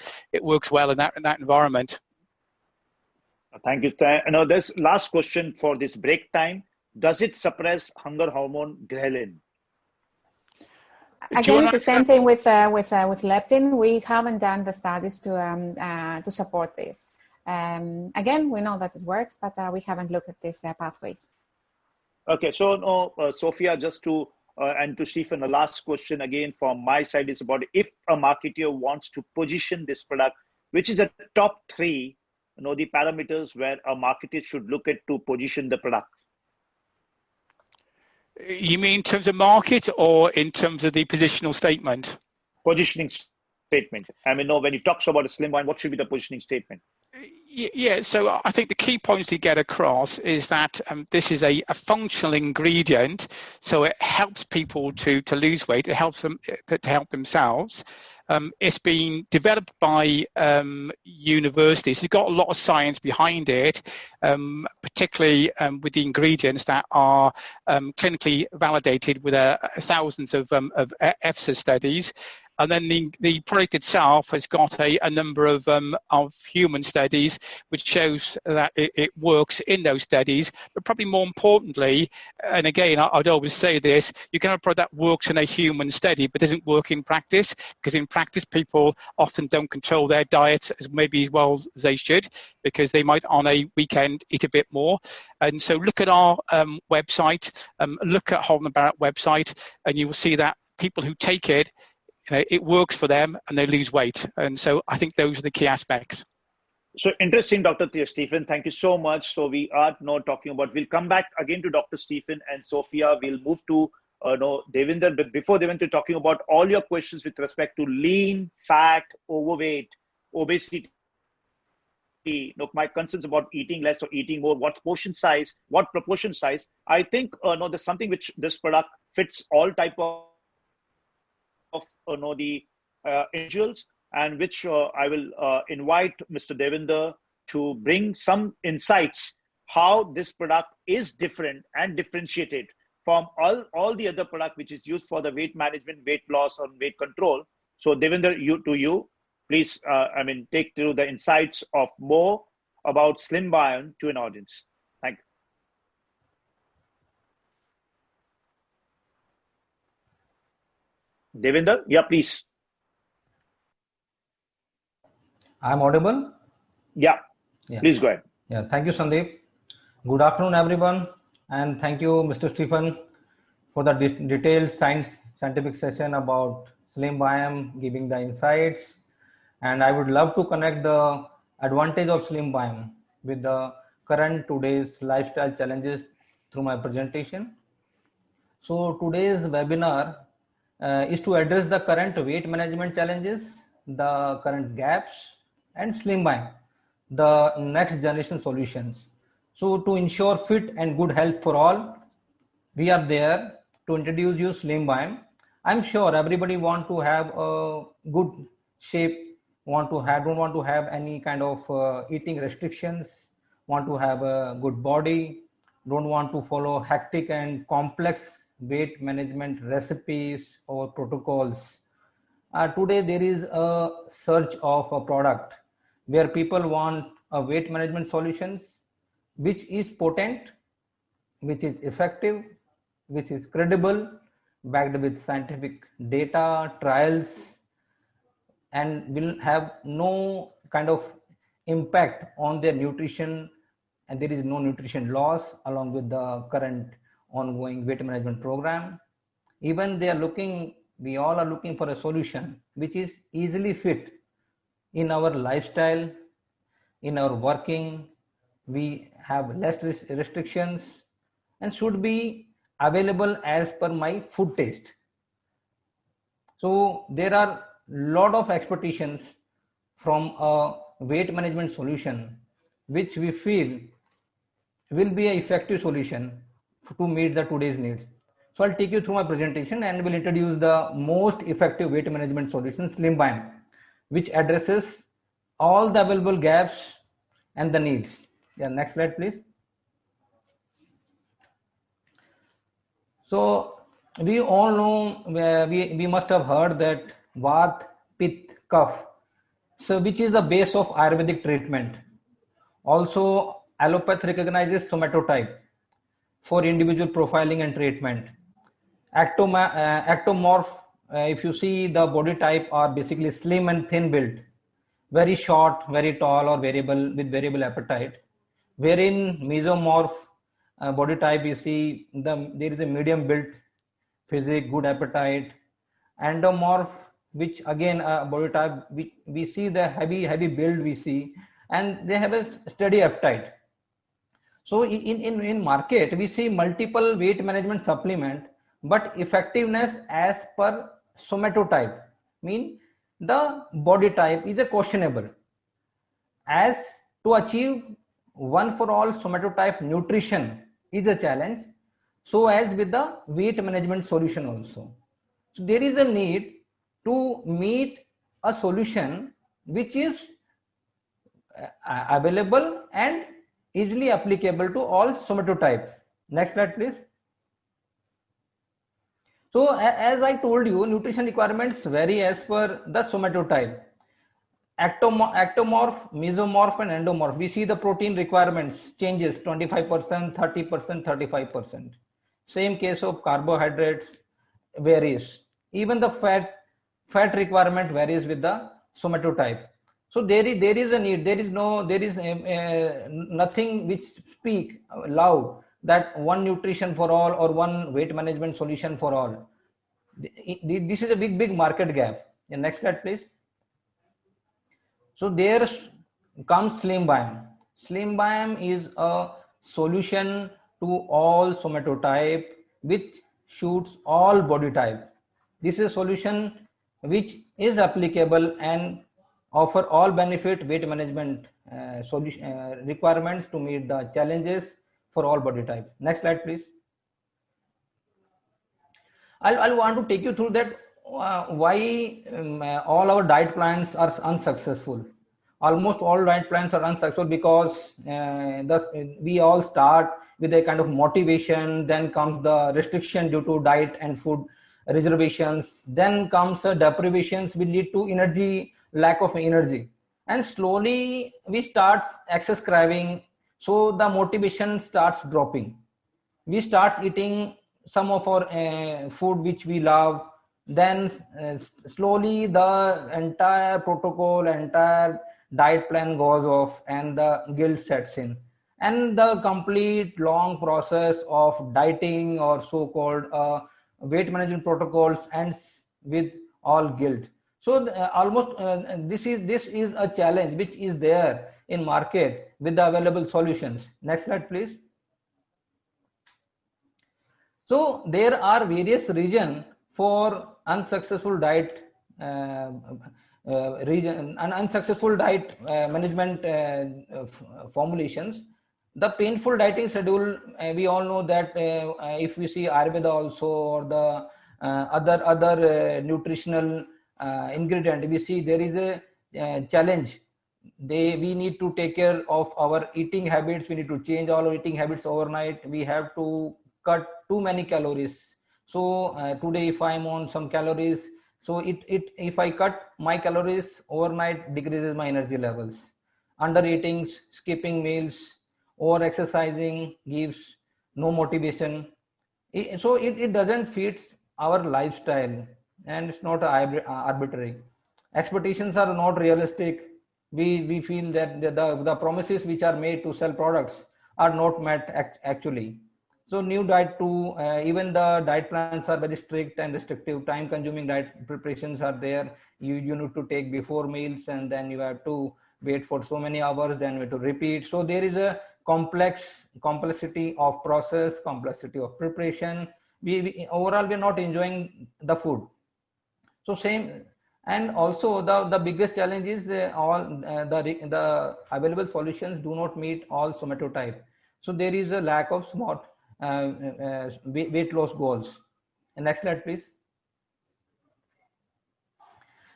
well in that environment. Thank you. Now, this last question for this break time: does it suppress hunger hormone ghrelin? Again, it's the same thing with leptin. We haven't done the studies to support this. Again, we know that it works, but we haven't looked at these pathways. Okay, so Sophia, just to and to Stephen, the last question again from my side is about, if a marketer wants to position this product, which is a top 3, the parameters where a marketer should look at to position the product. You mean in terms of market, or in terms of the positional statement? Positioning statement. I mean, when he talks about a SlimBiome, what should be the positioning statement? Yeah, so I think the key points to get across is that this is a functional ingredient, so it helps people to lose weight. It helps them to help themselves. It's been developed by universities. It's got a lot of science behind it, particularly with the ingredients that are clinically validated with thousands of EFSA studies. And then the product itself has got a number of human studies, which shows that it works in those studies. But probably more importantly, and again, I'd always say this, you can have a product that works in a human study, but doesn't work in practice, because in practice, people often don't control their diets as maybe well as they should, because they might on a weekend eat a bit more. And so look at our website, look at Holland & Barrett website, and you will see that people who take it, it works for them and they lose weight. And so I think those are the key aspects. So interesting, Dr. Stephen. Thank you so much. So we are now talking about, we'll come back again to Dr. Stephen and Sophia. We'll move to Devinder. But before Devinder, talking about all your questions with respect to lean, fat, overweight, obesity. Look, my concerns about eating less or eating more, what portion size, what proportion size. I think there's something which this product fits all type of the individuals, and which I will invite Mr. Devinder to bring some insights how this product is different and differentiated from all the other product which is used for the weight management, weight loss, or weight control. So Devinder, please, take through the insights of more about SlimBiome to an audience. Thank you. Devinder, yeah, please. I'm audible? Yeah, please go ahead. Yeah, thank you, Sandeep. Good afternoon, everyone. And thank you, Mr. Stephen, for the detailed scientific session about SlimBiome, giving the insights. And I would love to connect the advantage of SlimBiome with the current today's lifestyle challenges through my presentation. So today's webinar is to address the current weight management challenges, the current gaps, and SlimBiome, the next generation solutions. So to ensure fit and good health for all, we are there to introduce you SlimBiome. I'm sure everybody want to have a good shape, don't want to have any kind of eating restrictions, want to have a good body, don't want to follow hectic and complex weight management recipes or protocols. Today there is a search of a product where people want a weight management solutions which is potent, which is effective, which is credible, backed with scientific data, trials, and will have no kind of impact on their nutrition, and there is no nutrition loss along with the current ongoing weight management program. Even we all are looking for a solution which is easily fit in our lifestyle, in our working. We have less restrictions and should be available as per my food taste. So there are lot of expectations from a weight management solution which we feel will be an effective solution to meet the today's needs. So I'll take you through my presentation and will introduce the most effective weight management solution, SlimBiome, which addresses all the available gaps and the needs. Yeah, next slide, please. So we all know, we must have heard that Vat, Pitta, Kapha, so which is the base of Ayurvedic treatment. Also, allopathy recognizes somatotype for individual profiling and treatment. Ectomorph, if you see the body type, are basically slim and thin built, very short, very tall, or variable with variable appetite. Wherein mesomorph body type, you see there is a medium built physique, good appetite. Endomorph, which again body type, we see the heavy build we see, and they have a steady appetite. So in market we see multiple weight management supplement, but effectiveness as per somatotype, mean the body type is a questionable. As to achieve one for all somatotype nutrition is a challenge, so as with the weight management solution also. So there is a need to meet a solution which is available and easily applicable to all somatotypes. Next slide, please. So as I told you, nutrition requirements vary as per the somatotype. Ectomorph, mesomorph, and endomorph. We see the protein requirements changes 25%, 30%, 35%. Same case of carbohydrates varies. Even the fat requirement varies with the somatotype. So there is a need. There is nothing which speak loud that one nutrition for all or one weight management solution for all. This is a big market gap. The next slide, please. So there comes SlimBiome. SlimBiome is a solution to all somatotype which suits all body type. This is a solution which is applicable and offer all benefit weight management requirements to meet the challenges for all body type. Next slide, please. I'll want to take you through that why all our diet plans are unsuccessful. Almost all diet plans are unsuccessful because we all start with a kind of motivation, then comes the restriction due to diet and food reservations, then comes deprivations will lead to energy, lack of energy, and slowly we start excess craving, so the motivation starts dropping. We start eating some of our food which we love, then slowly the entire protocol, entire diet plan goes off and the guilt sets in, and the complete long process of dieting or so-called weight management protocols ends with all guilt. So almost this is a challenge which is there in market with the available solutions. Next slide, please. So there are various reasons for unsuccessful diet unsuccessful diet management formulations. The painful dieting schedule, we all know that if we see Ayurveda also, or the other nutritional ingredient, we see there is a challenge. We need to take care of our eating habits. We need to change all our eating habits overnight. We have to cut too many calories. So today if I'm on some calories, so if I cut my calories overnight, decreases my energy levels. Under eating, skipping meals, over exercising gives no motivation. So it doesn't fit our lifestyle, and it's not arbitrary. Expectations are not realistic. We feel that the promises which are made to sell products are not met actually. So new diet too, even the diet plans are very strict and restrictive. Time consuming diet preparations are there. You need to take before meals, and then you have to wait for so many hours, then we have to repeat. So there is a complexity of process, complexity of preparation. Overall we're not enjoying the food. So same, and also the biggest challenge is the available solutions do not meet all somatotype. So there is a lack of smart weight loss goals. And next slide, please.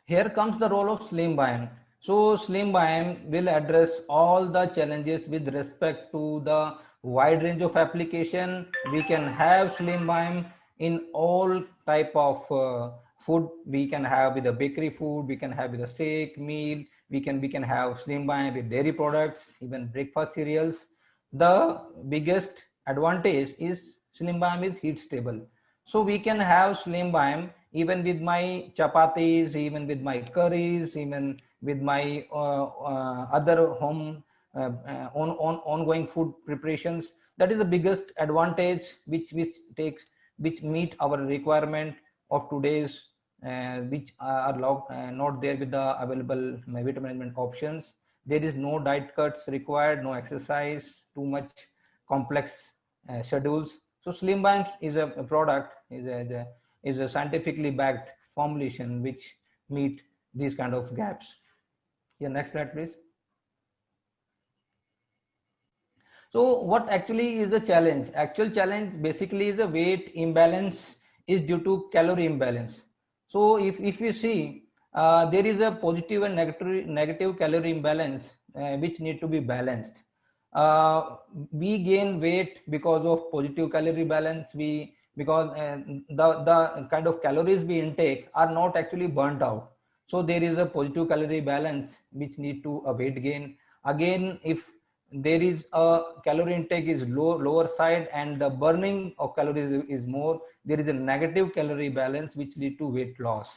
Here comes the role of SlimBiome. So SlimBiome will address all the challenges with respect to the wide range of application. We can have SlimBiome in all type of food. We can have with a bakery food, we can have with a shake meal, we can have SlimBiome with dairy products, even breakfast cereals. The biggest advantage is SlimBiome is heat stable. So we can have SlimBiome even with my chapatis, even with my curries, even with my other home ongoing food preparations. That is the biggest advantage which meet our requirement of today's which are not there with the available weight management options. There is no diet cuts required, no exercise, too much complex schedules. So SlimBiome is a product, is a scientifically backed formulation which meet these kind of gaps. Yeah, next slide, please. So what actually is the challenge? Actual challenge basically is the weight imbalance is due to calorie imbalance. So if you see, there is a positive and negative calorie imbalance which need to be balanced. We gain weight because of positive calorie balance. We because the kind of calories we intake are not actually burnt out. So there is a positive calorie balance which need to a weight gain. Again, if there is a calorie intake is lower side and the burning of calories is more, there is a negative calorie balance which lead to weight loss.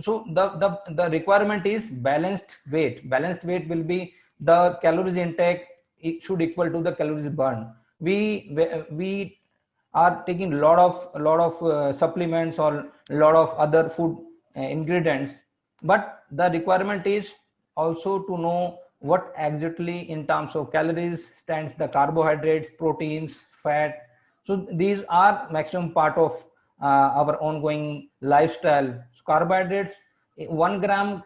So the requirement is balanced weight. Balanced weight will be the calories intake, it should equal to the calories burned. We are taking a lot of supplements or a lot of other food ingredients, but the requirement is also to know what exactly in terms of calories stands the carbohydrates, proteins, fat. So these are maximum part of our ongoing lifestyle. So carbohydrates, 1 gram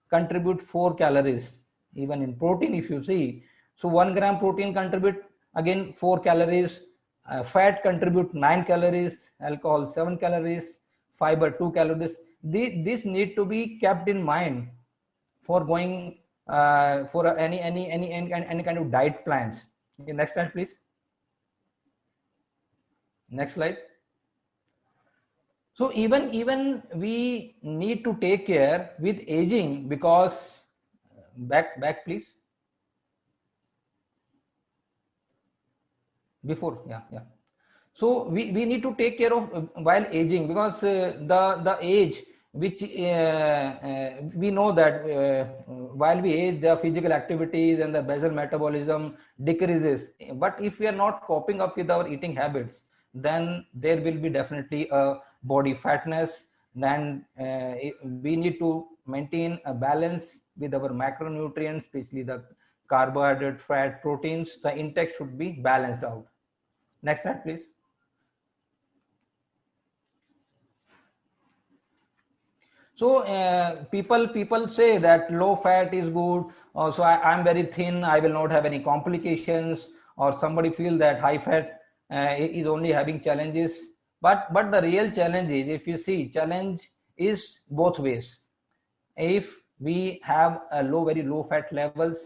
contribute 4 calories. Even in protein, if you see, so 1 gram protein contribute again 4 calories. Fat contribute 9 calories, alcohol 7 calories, fiber 2 calories. This need to be kept in mind for going for any kind of diet plans. Okay, next slide, please. Next slide. So even we need to take care with aging, because back please. Before, yeah. So we need to take care of while aging, because the age which we know that while we age, the physical activities and the basal metabolism decreases. But if we are not coping up with our eating habits, then there will be definitely a body fatness. Then we need to maintain a balance with our macronutrients, especially the carbohydrate, fat, proteins. The intake should be balanced out. Next slide, please. So people say that low fat is good. So I'm very thin, I will not have any complications. Or somebody feel that high fat is only having challenges. But the real challenge is, if you see, challenge is both ways. If we have a very low fat levels,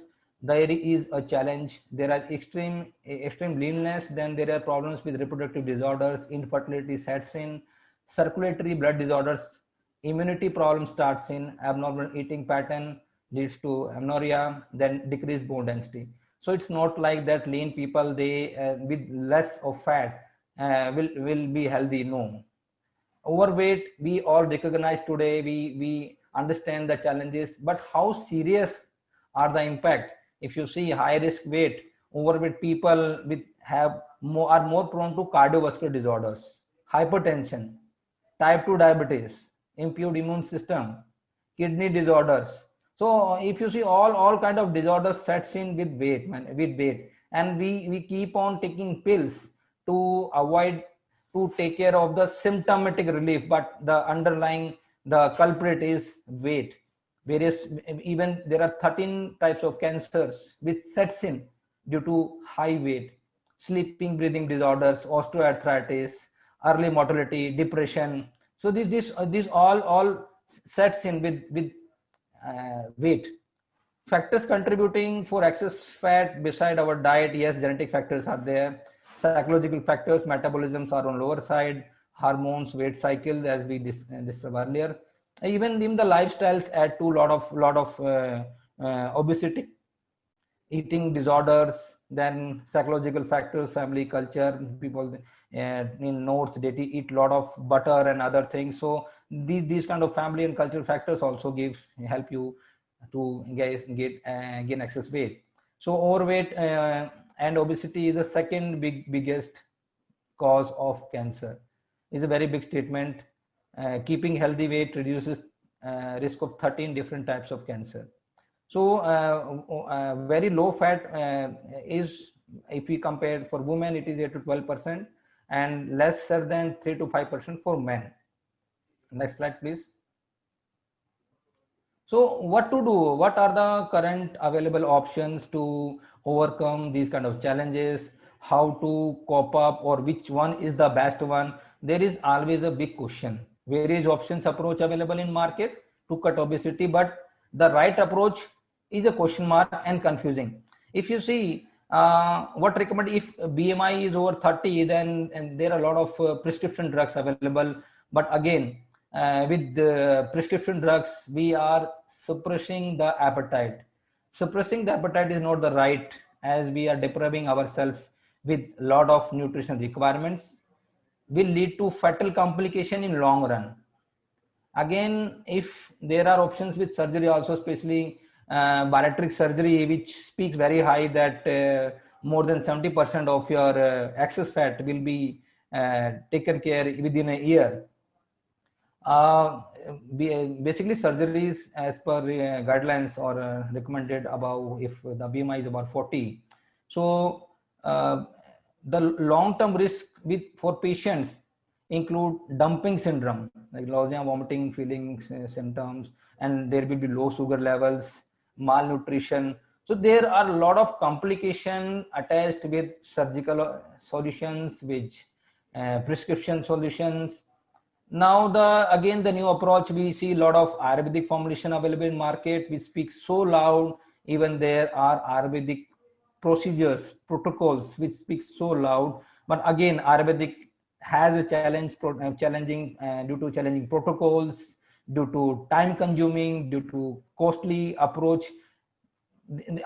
there is a challenge. There are extreme leanness. Then there are problems with reproductive disorders, infertility sets in, circulatory blood disorders, immunity problem starts in, abnormal eating pattern leads to amenorrhea, then decreased bone density. So it's not like that lean people, they with less of fat will be healthy. No. Overweight, we all recognize today, we understand the challenges, but how serious are the impact? If you see high risk weight, overweight people are more prone to cardiovascular disorders, hypertension, type 2 diabetes, impaired immune system, kidney disorders. So if you see all kind of disorders sets in with weight, and we keep on taking pills to avoid to take care of the symptomatic relief, but the underlying the culprit is weight. Even there are 13 types of cancers which sets in due to high weight: sleeping breathing disorders, osteoarthritis, early mortality, depression. So this all sets in with weight. Factors contributing for excess fat beside our diet: yes, genetic factors are there. Psychological factors, metabolisms are on lower side, hormones, weight cycle, as we described earlier. Even in the lifestyles add to lot of obesity, eating disorders, then psychological factors, family culture, people in north they eat a lot of butter and other things. So these kind of family and cultural factors also help you to gain excess weight. So overweight and obesity is the second biggest cause of cancer. Is a very big statement. Keeping healthy weight reduces risk of 13 different types of cancer. So very low fat is, if we compare for women, it is 8 to 12%, and lesser than 3 to 5% for men. Next slide, please. So what to do? What are the current available options to overcome these kind of challenges? How to cope up, or which one is the best one? There is always a big question. Various options approach available in market to cut obesity, but the right approach is a question mark and confusing. If you see, what recommend if BMI is over 30, then and there are a lot of prescription drugs available. But again, with the prescription drugs, we are suppressing the appetite. Suppressing the appetite is not the right, as we are depriving ourselves with a lot of nutrition requirements, will lead to fatal complication in long run. Again, if there are options with surgery also, especially bariatric surgery, which speaks very high that more than 70% of your excess fat will be taken care within a year. Basically surgeries as per guidelines or recommended above if the BMI is about 40. So the long-term risk for patients include dumping syndrome, like nausea, vomiting, feeling symptoms, and there will be low sugar levels, malnutrition. So there are a lot of complications attached with surgical solutions, which prescription solutions. Now the new approach, we see a lot of Ayurvedic formulation available in market, which speaks so loud. Even there are Ayurvedic procedures, protocols, which speak so loud. But again, Ayurvedic has a challenge, challenging due to challenging protocols, due to time consuming, due to costly approach,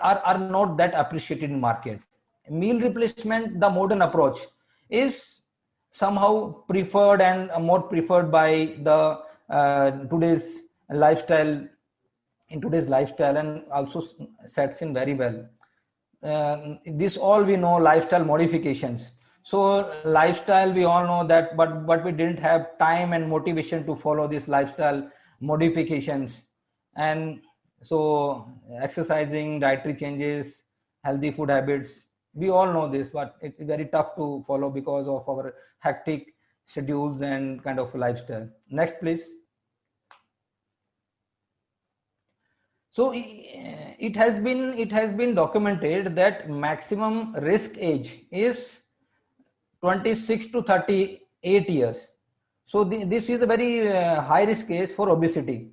are not that appreciated in market. Meal replacement, the modern approach, is somehow preferred and more preferred by the today's lifestyle, and also sets in very well. This all we know, lifestyle modifications. So lifestyle, we all know that, but we didn't have time and motivation to follow this lifestyle modifications. And so exercising, dietary changes, healthy food habits, we all know this, but it's very tough to follow because of our hectic schedules and kind of lifestyle. Next, please. So it has been documented that maximum risk age is 26 to 38 years. So this is a very high risk age for obesity.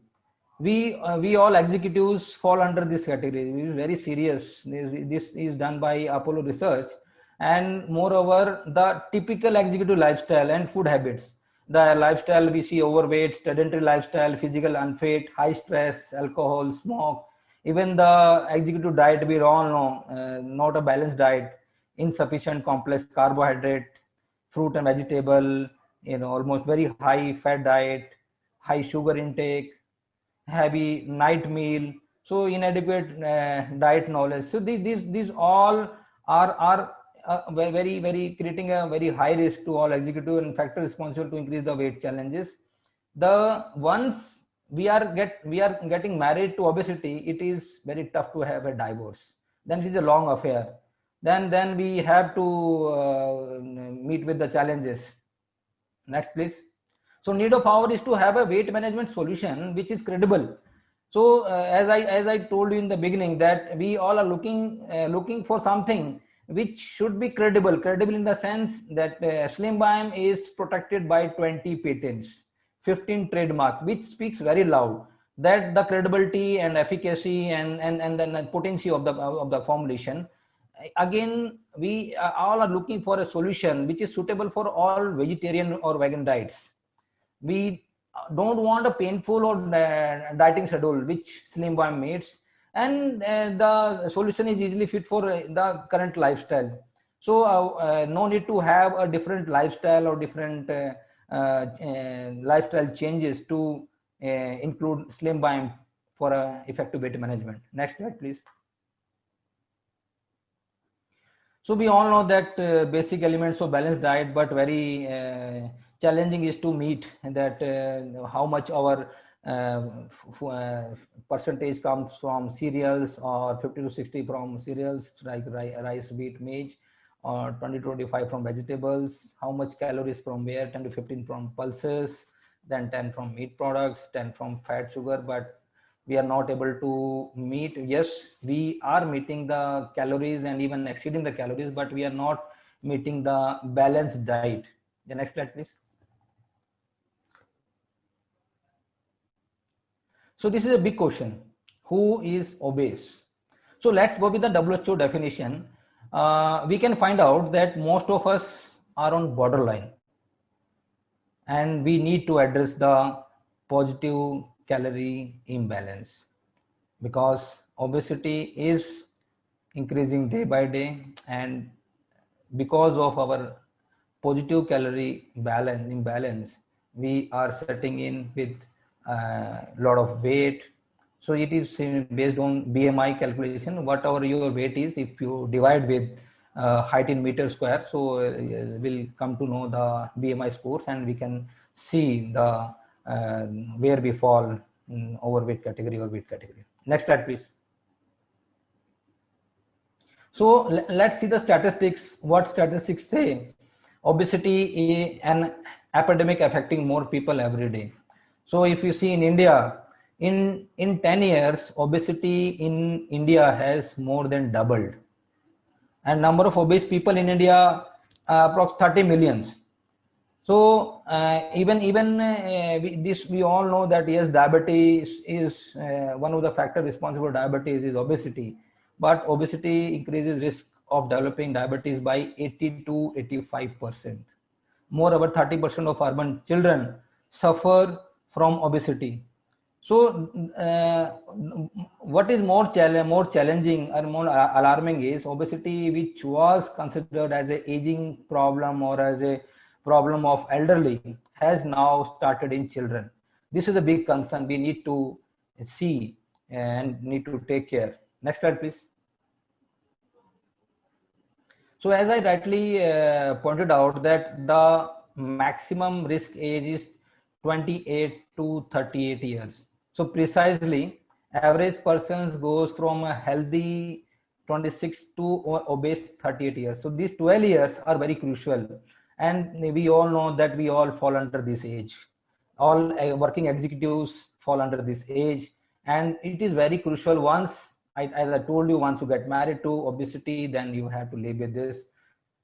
We all executives fall under this category. It is very serious. This is done by Apollo Research. And moreover, the typical executive lifestyle and food habits. The lifestyle, we see overweight, sedentary lifestyle, physical unfit, high stress, alcohol, smoke. Even the executive diet, we all know, not a balanced diet, insufficient complex carbohydrate, fruit and vegetable, almost very high fat diet, high sugar intake, heavy night meal, so inadequate diet knowledge. So these all are very creating a very high risk to all executive and factor responsible to increase the weight challenges. The once we are getting married to obesity, it is very tough to have a divorce. Then it is a long affair. Then we have to meet with the challenges. Next, please. So need of hour is to have a weight management solution which is credible. So as I told you in the beginning, that we all are looking for something which should be credible in the sense that SlimBiome is protected by 20 patents, 15 trademark, which speaks very loud that the credibility and efficacy and then the potency of the formulation. Again, we all are looking for a solution which is suitable for all vegetarian or vegan diets. We don't want a painful or dieting schedule which SlimBiome meets, and the solution is easily fit for the current lifestyle. So no need to have a different lifestyle or different lifestyle changes to include SlimBiome for effective weight management. Next slide, please. So we all know that basic elements of balanced diet, but very challenging is to meet that how much our percentage comes from cereals, or 50 to 60 from cereals like rice, wheat, maize, or 20 to 25 from vegetables, how much calories from where, 10 to 15 from pulses, then 10 from meat products, 10 from fat, sugar. But we are not able to meet. Yes, we are meeting the calories and even exceeding the calories, but we are not meeting the balanced diet. The next slide, please. So this is a big question. Who is obese? So let's go with the WHO definition. we can find out that most of us are on borderline, and we need to address the positive calorie imbalance, because obesity is increasing day by day, and because of our positive calorie imbalance, we are setting in with a lot of weight. So it is based on BMI calculation. Whatever your weight is, if you divide with height in meter square, so we'll come to know the BMI scores, and we can see the where we fall in overweight category or weight category. Next slide, please. So let's see the statistics. What statistics say? Obesity is an epidemic affecting more people every day. So if you see in India, in 10 years, obesity in India has more than doubled. And number of obese people in India, approx 30 millions. So we all know that yes, diabetes is one of the factors responsible for diabetes is obesity. But obesity increases risk of developing diabetes by 80 to 85%. Moreover, 30% of urban children suffer from obesity. So what is more challenging or more alarming is obesity, which was considered as an aging problem or as a problem of elderly, has now started in children. This is a big concern we need to see and need to take care. Next slide, please. So as I rightly pointed out, that the maximum risk age is 28 to 38 years. So precisely, average person goes from a healthy 26 to obese 38 years. So these 12 years are very crucial. And we all know that we all fall under this age. All working executives fall under this age. And it is very crucial once, as I told you, once you get married to obesity, then you have to live with this.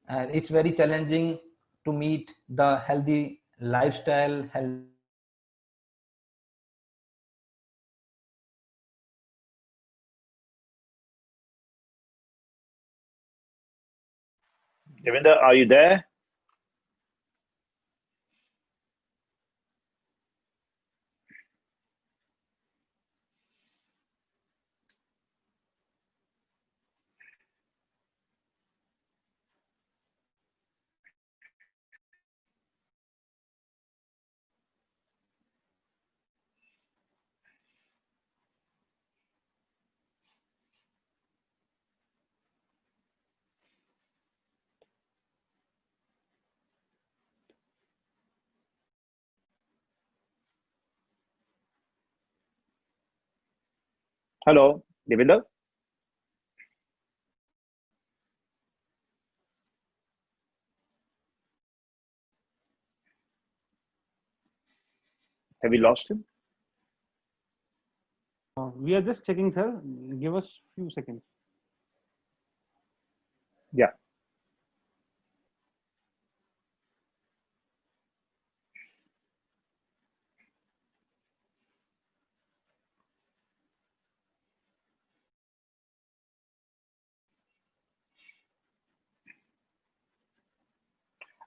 And it's very challenging to meet the healthy lifestyle, Devinder, are you there? Hello, Devinder? Have we lost him? We are just checking, sir. Give us a few seconds. Yeah.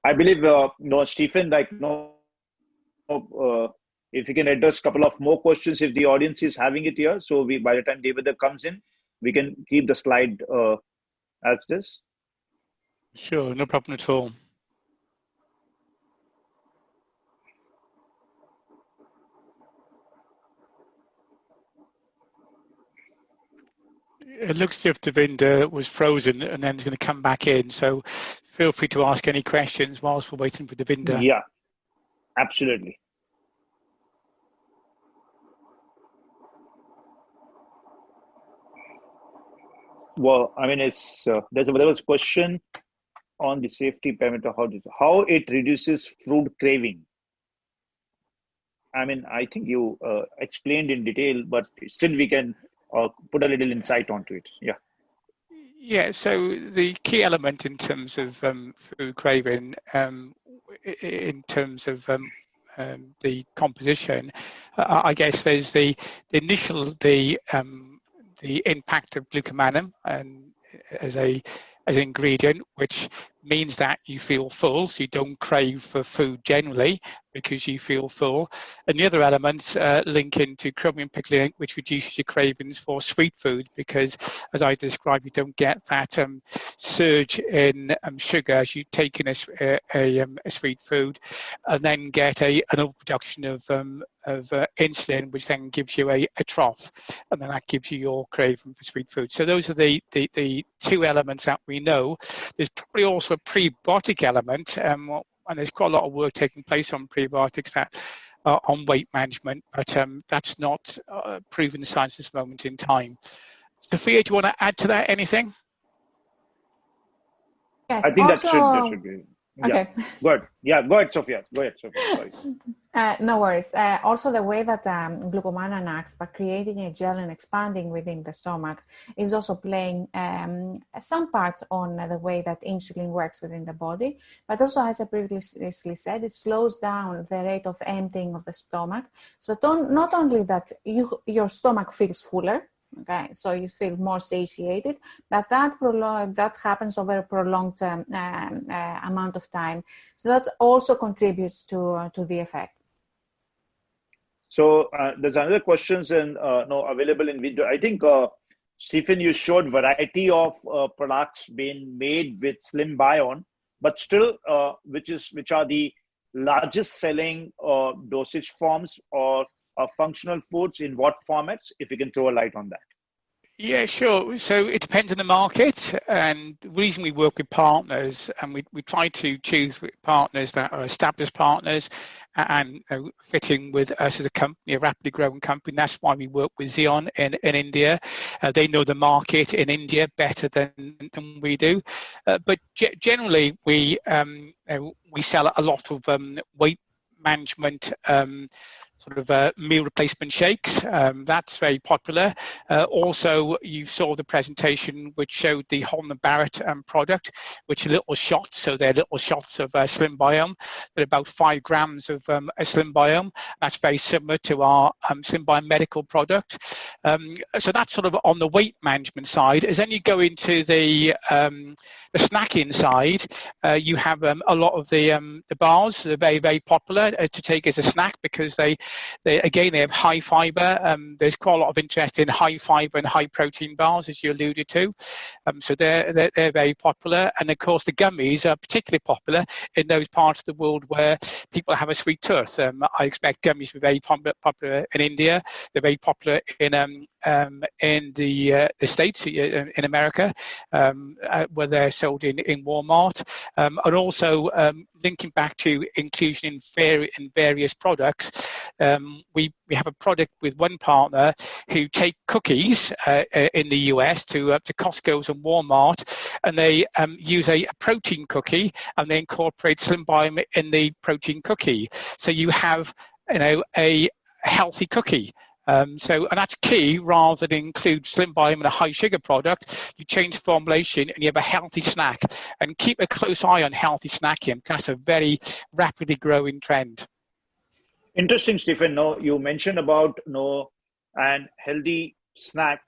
I believe, Stephen, if you can address a couple of more questions, if the audience is having it here, so by the time David comes in, we can keep the slide as this. Sure, no problem at all. It looks as if Devinder was frozen and then is going to come back in. So feel free to ask any questions whilst we're waiting for Devinder. Yeah, absolutely. Well, I mean, there was a question on the safety parameter, how it reduces food craving. I mean, I think you explained in detail, but still we can put a little insight onto it. Yeah. Yeah, so the key element in terms of food craving, in terms of the composition, I guess there's the initial, the impact of glucomannan and as a as an ingredient, which means that you feel full, so you don't crave for food generally because you feel full. And the other elements link into chromium picolinate, which reduces your cravings for sweet food because, as I described, you don't get that surge in sugar as you take in a sweet food, and then get an overproduction of insulin, which then gives you a trough, and then that gives you your craving for sweet food. So those are the two elements that we know. There's probably also a prebiotic element, and there's quite a lot of work taking place on prebiotics that on weight management, but that's not proven science at this moment in time. Sophia, do you want to add to that anything? Yes. I think also, that should be. Okay. Yeah. Go ahead. Yeah, go ahead, Sophia. Go ahead, Sophia. Sorry. No worries. Also, the way that glucomannan acts by creating a gel and expanding within the stomach is also playing some part on the way that insulin works within the body. But also, as I previously said, it slows down the rate of emptying of the stomach. So not only that your stomach feels fuller, okay, so you feel more satiated, but that happens over a prolonged amount of time. So that also contributes to the effect. So there's another questions available in video. I think Stephen, you showed variety of products being made with SlimBiome, but still, which are the largest selling dosage forms or functional foods in what formats? If you can throw a light on that. Yeah, sure. So it depends on the market, and the reason we work with partners, and we try to choose partners that are established partners and fitting with us as a company, a rapidly growing company. That's why we work with Xeon in India. They know the market in India better than we do. But generally, we sell a lot of weight management sort of meal replacement shakes. That's very popular. Also, you saw the presentation which showed the Holland & Barrett product, which are little shots. So they're little shots of SlimBiome. They're about 5 grams of a SlimBiome. That's very similar to our SlimBiome medical product. So that's sort of on the weight management side. As then you go into the snacking side, you have a lot of the bars. They're very, very popular to take as a snack because they have high fiber. There's quite a lot of interest in high fiber and high protein bars, as you alluded to. So they're very popular. And of course, the gummies are particularly popular in those parts of the world where people have a sweet tooth. I expect gummies to be very popular in India. They're very popular in the States, in America, where they're sold in Walmart. And also linking back to inclusion in various products, we have a product with one partner who take cookies in the US to Costco's and Walmart, and they use a protein cookie, and they incorporate SlimBiome in the protein cookie. So you have a healthy cookie. And that's key. Rather than include SlimBiome in a high sugar product, you change formulation and you have a healthy snack. And keep a close eye on healthy snacking. That's a very rapidly growing trend. Interesting, Stephen. No, you mentioned about and healthy snack.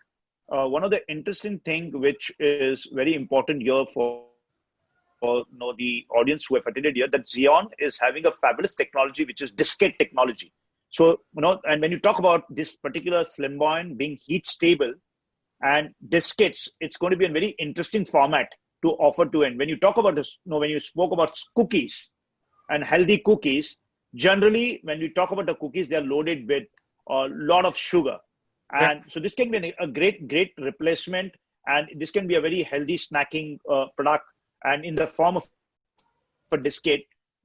One of the interesting thing which is very important here for the audience who have attended here, that Xeon is having a fabulous technology which is diskette technology. So, and when you talk about this particular SlimBiome being heat stable and diskettes, it's going to be a very interesting format to offer to end. When you talk about this, when you spoke about cookies and healthy cookies, generally, when you talk about the cookies, they're loaded with a lot of sugar. And so this can be a great replacement. And this can be a very healthy snacking product. And in the form of a diskette,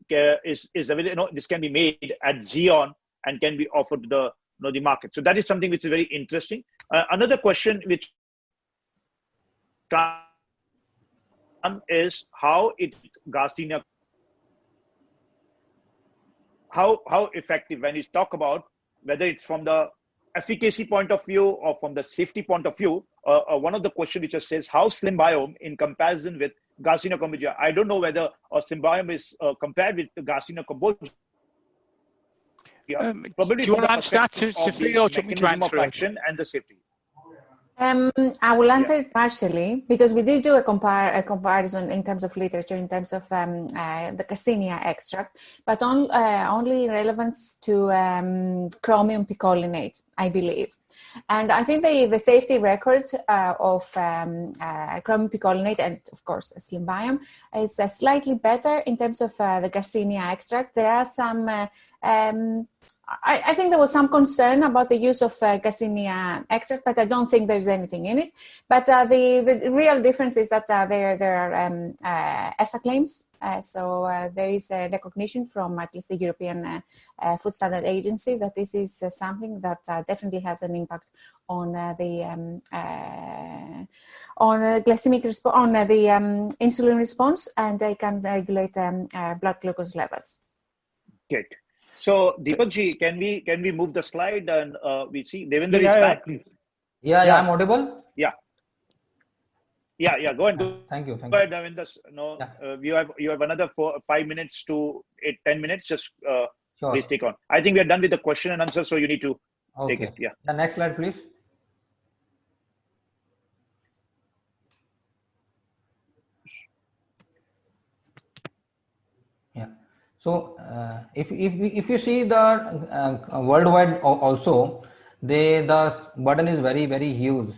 this can be made at Xeon and can be offered to the market. So that is something which is very interesting. Another question which is how Garcinia, how effective, when you talk about whether it's from the efficacy point of view or from the safety point of view, one of the questions which says how SlimBiome in comparison with Garcinia kombucha. I don't know whether SlimBiome is compared with Garcinia kombucha. Probably do you want to answer that to Sophia, or do you want me to answer it? And the safety. I will answer it partially because we did do a comparison in terms of literature, in terms of the Garcinia extract, but only in relevance to chromium picolinate, I believe. And I think the safety records of chromium picolinate and, of course, SlimBiome is slightly better in terms of the Garcinia extract. There are some I think there was some concern about the use of Garcinia extract, but I don't think there's anything in it. But the real difference is that there are EFSA claims. So there is a recognition from at least the European Food Standard Agency that this is something that definitely has an impact on the glycemic response, on the insulin response, and they can regulate blood glucose levels. Good. So Deepak ji, can we move the slide and we see Devinder is back? Please. Yeah, I'm audible. Yeah. Go ahead. Thank you. Go ahead, Devinder. No, you have another 5 minutes to 10 minutes. Just Sure. please take on. I think we are done with the question and answer, so you need to take it. Yeah. The next slide, please. Yeah. So if you see the worldwide also, the burden is very huge.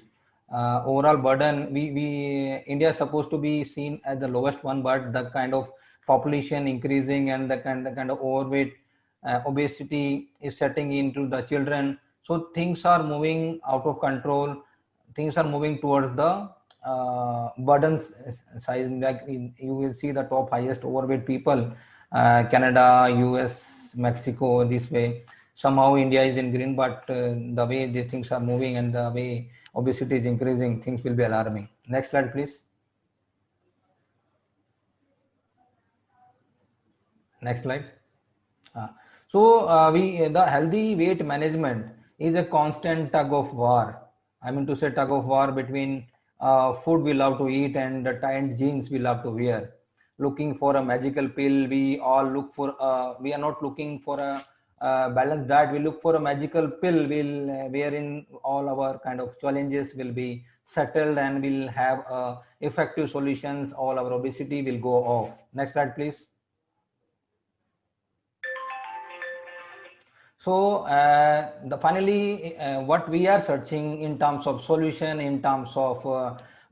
Overall burden, India is supposed to be seen as the lowest one, but the kind of population increasing and the kind of overweight, obesity is setting into the children. So things are moving out of control. Things are moving towards the burden size. Like you will see the top highest overweight people, Canada, US, Mexico, this way. Somehow India is in green, but the way the things are moving and the way obesity is increasing, things will be alarming. Next slide, please. Next slide. So the healthy weight management is a constant tug of war. I mean to say tug of war between food we love to eat and the tight jeans we love to wear. Looking for a magical pill, we all look for. We are not looking for a balanced diet. We look for a magical pill wherein all our kind of challenges will be settled and we'll have effective solutions. All our obesity will go off. Next slide, please. So finally, what we are searching in terms of solution, in terms of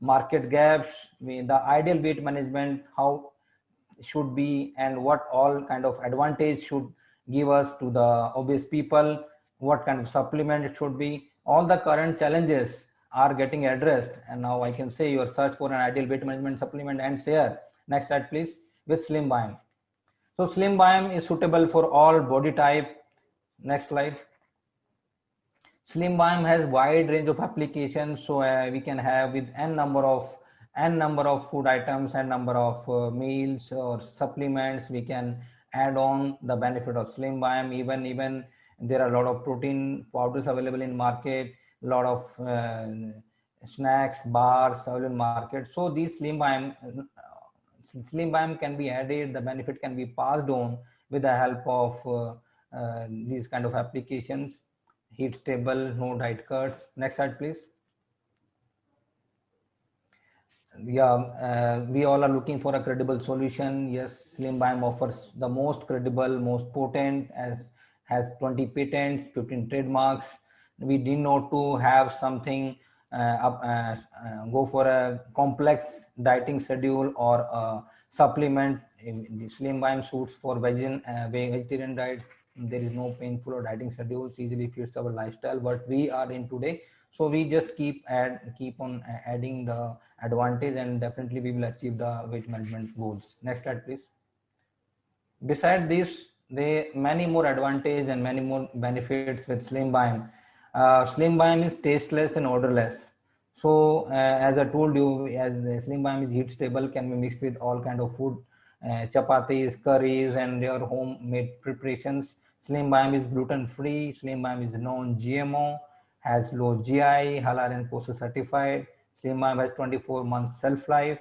market gaps, the ideal weight management, how should be, and what all kind of advantage should give us to the obese people, what kind of supplement it should be. All the current challenges are getting addressed, and now I can say your search for an ideal weight management supplement ends here. Next slide, please. With SlimBiome. So SlimBiome is suitable for all body type. Next slide. SlimBiome has wide range of applications, so we can have with n number of food items and number of meals or supplements. We can add on the benefit of SlimBiome. Even there are a lot of protein powders available in market, a lot of snacks, bars available in market. So these SlimBiome can be added, the benefit can be passed on with the help of these kind of applications. Heat stable, no diet cuts. Next slide, please. Yeah, we all are looking for a credible solution. Yes, SlimBiome offers the most credible, most potent, has 20 patents, 15 trademarks. We did not to have something go for a complex dieting schedule or a supplement. The SlimBiome suits for vegetarian diets. There is no painful or dieting schedules, easily fits our lifestyle what we are in today. So we just keep on adding the advantage, and definitely we will achieve the weight management goals. Next slide, please. Besides this, there are many more advantages and many more benefits with SlimBiome. SlimBiome is tasteless and odorless. So as I told you, as the SlimBiome is heat stable, can be mixed with all kind of food, chapatis, curries, and their homemade preparations. SlimBiome is gluten free. SlimBiome is non-GMO, has low GI, halal and kosher certified. SlimBiome has 24 months shelf life.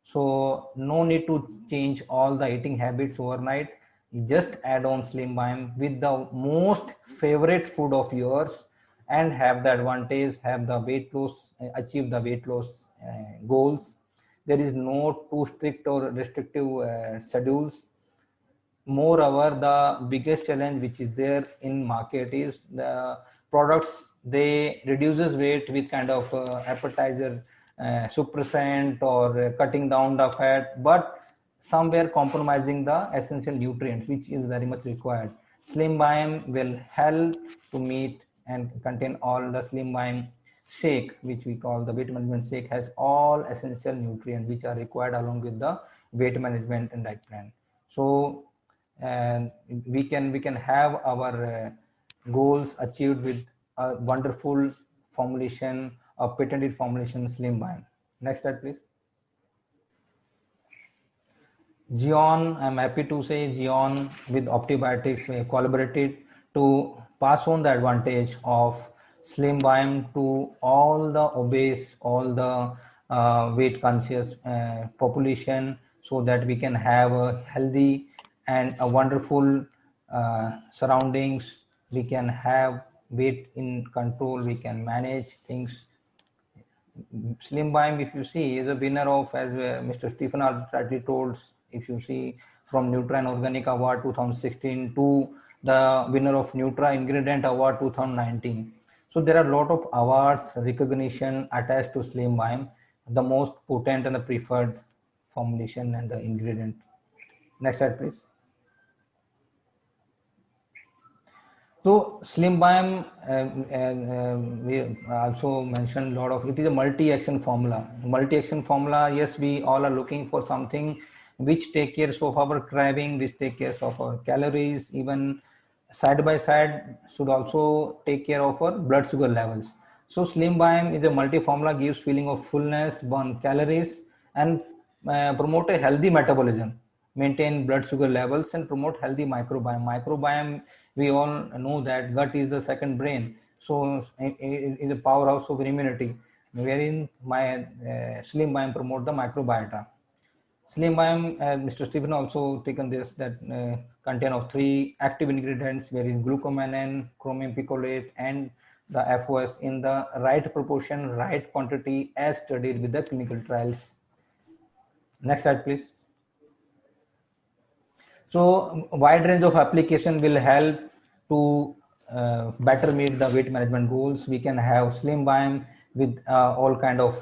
So no need to change all the eating habits overnight. You just add on SlimBiome with the most favorite food of yours and have the advantage, have the weight loss achieve the weight loss goals. There is no too strict or restrictive schedules. Moreover, the biggest challenge which is there in market is the products, they reduces weight with kind of appetizer suppressant or cutting down the fat, but somewhere compromising the essential nutrients which is very much required. SlimBiome will help to meet and contain all the SlimBiome shake, which we call the weight management shake, has all essential nutrients which are required along with the weight management and diet plan. So and we can have our goals achieved with a wonderful formulation, a patented formulation, SlimBiome. Next slide, please. Geon, I'm happy to say Geon with Optibiotics collaborated to pass on the advantage of SlimBiome to all the obese, all the weight conscious population, so that we can have a healthy and a wonderful surroundings. We can have weight in control, we can manage things. SlimBiome, if you see, is a winner of, as Mr. Stephen already told, if you see, from Nutrient Organic Award 2016 to the winner of Nutra Ingredient Award 2019. So there are a lot of awards, recognition attached to SlimBiome, the most potent and the preferred formulation and the ingredient. Next slide, please. So SlimBiome, we also mentioned a lot of, it is a multi-action formula. Multi-action formula, yes, we all are looking for something which take care of our craving, which take care of our calories, even side by side should also take care of our blood sugar levels. So SlimBiome is a multi-formula, gives feeling of fullness, burn calories, and promote a healthy metabolism, maintain blood sugar levels, and promote healthy microbiome. Microbiome, we all know that gut is the second brain, so it is a powerhouse of immunity, wherein my SlimBiome promote the microbiota. SlimBiome, Mr. Stephen also taken this, that contain of 3 active ingredients, wherein glucomannan, chromium picolate, and the FOS in the right proportion, right quantity, as studied with the clinical trials. Next slide, please. So wide range of application will help to better meet the weight management goals. We can have SlimBiome with all kind of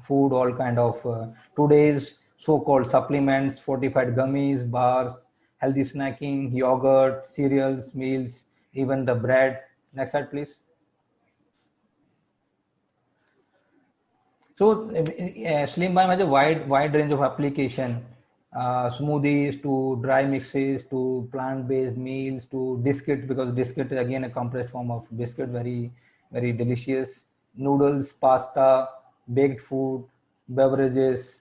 food, all kind of today's so-called supplements, fortified gummies, bars, healthy snacking, yogurt, cereals, meals, even the bread. Next slide, please. So SlimBiome has a wide range of application. Smoothies to dry mixes to plant-based meals to biscuits, because biscuit is again a compressed form of biscuit, very delicious. Noodles, pasta, baked food, beverages.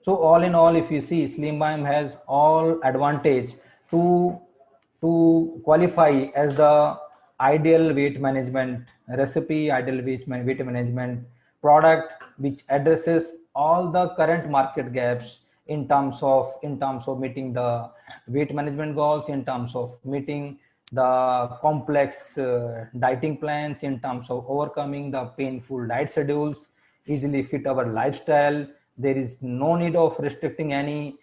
So all in all, if you see, SlimBiome has all advantage to qualify as the ideal weight management recipe, ideal weight management product, which addresses all the current market gaps in terms of meeting the weight management goals, in terms of meeting the complex dieting plans, in terms of overcoming the painful diet schedules, easily fit our lifestyle. There is no need of restricting any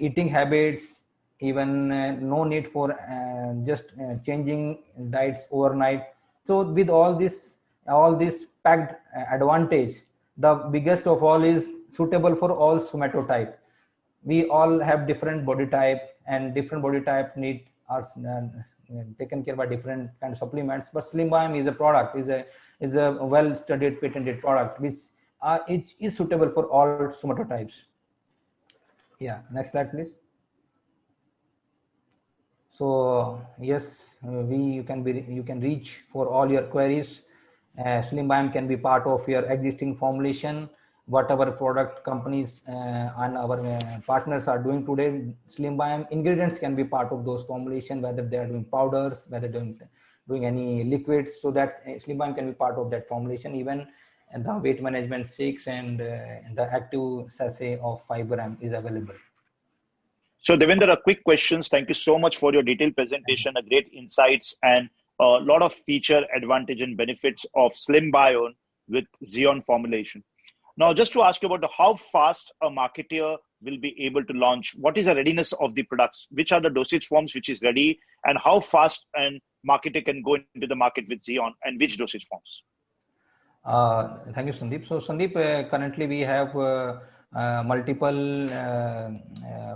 eating habits, even no need for just changing diets overnight. So with all this packed advantage, the biggest of all is suitable for all somatotype. We all have different body type, and different body type need are taken care by different kind of supplements. But SlimBiome is a product, is a well studied patented product which it is suitable for all somatotypes. Yeah, next slide, please. So yes, you can reach for all your queries. SlimBiome can be part of your existing formulation. Whatever product companies and our partners are doing today, SlimBiome ingredients can be part of those formulation, whether they are doing powders, whether they're doing any liquids, so that SlimBiome can be part of that formulation, even and the weight management shakes and the active sachet of 5 gram is available. So Devendra, quick questions. Thank you so much for your detailed presentation, a great insights, and a lot of feature, advantage, and benefits of SlimBiome with Xeon formulation. Now, just to ask you about how fast a marketer will be able to launch, what is the readiness of the products? Which are the dosage forms which is ready, and how fast a marketer can go into the market with Xeon, and which dosage forms? Thank you, Sandeep. So, Sandeep, currently we have multiple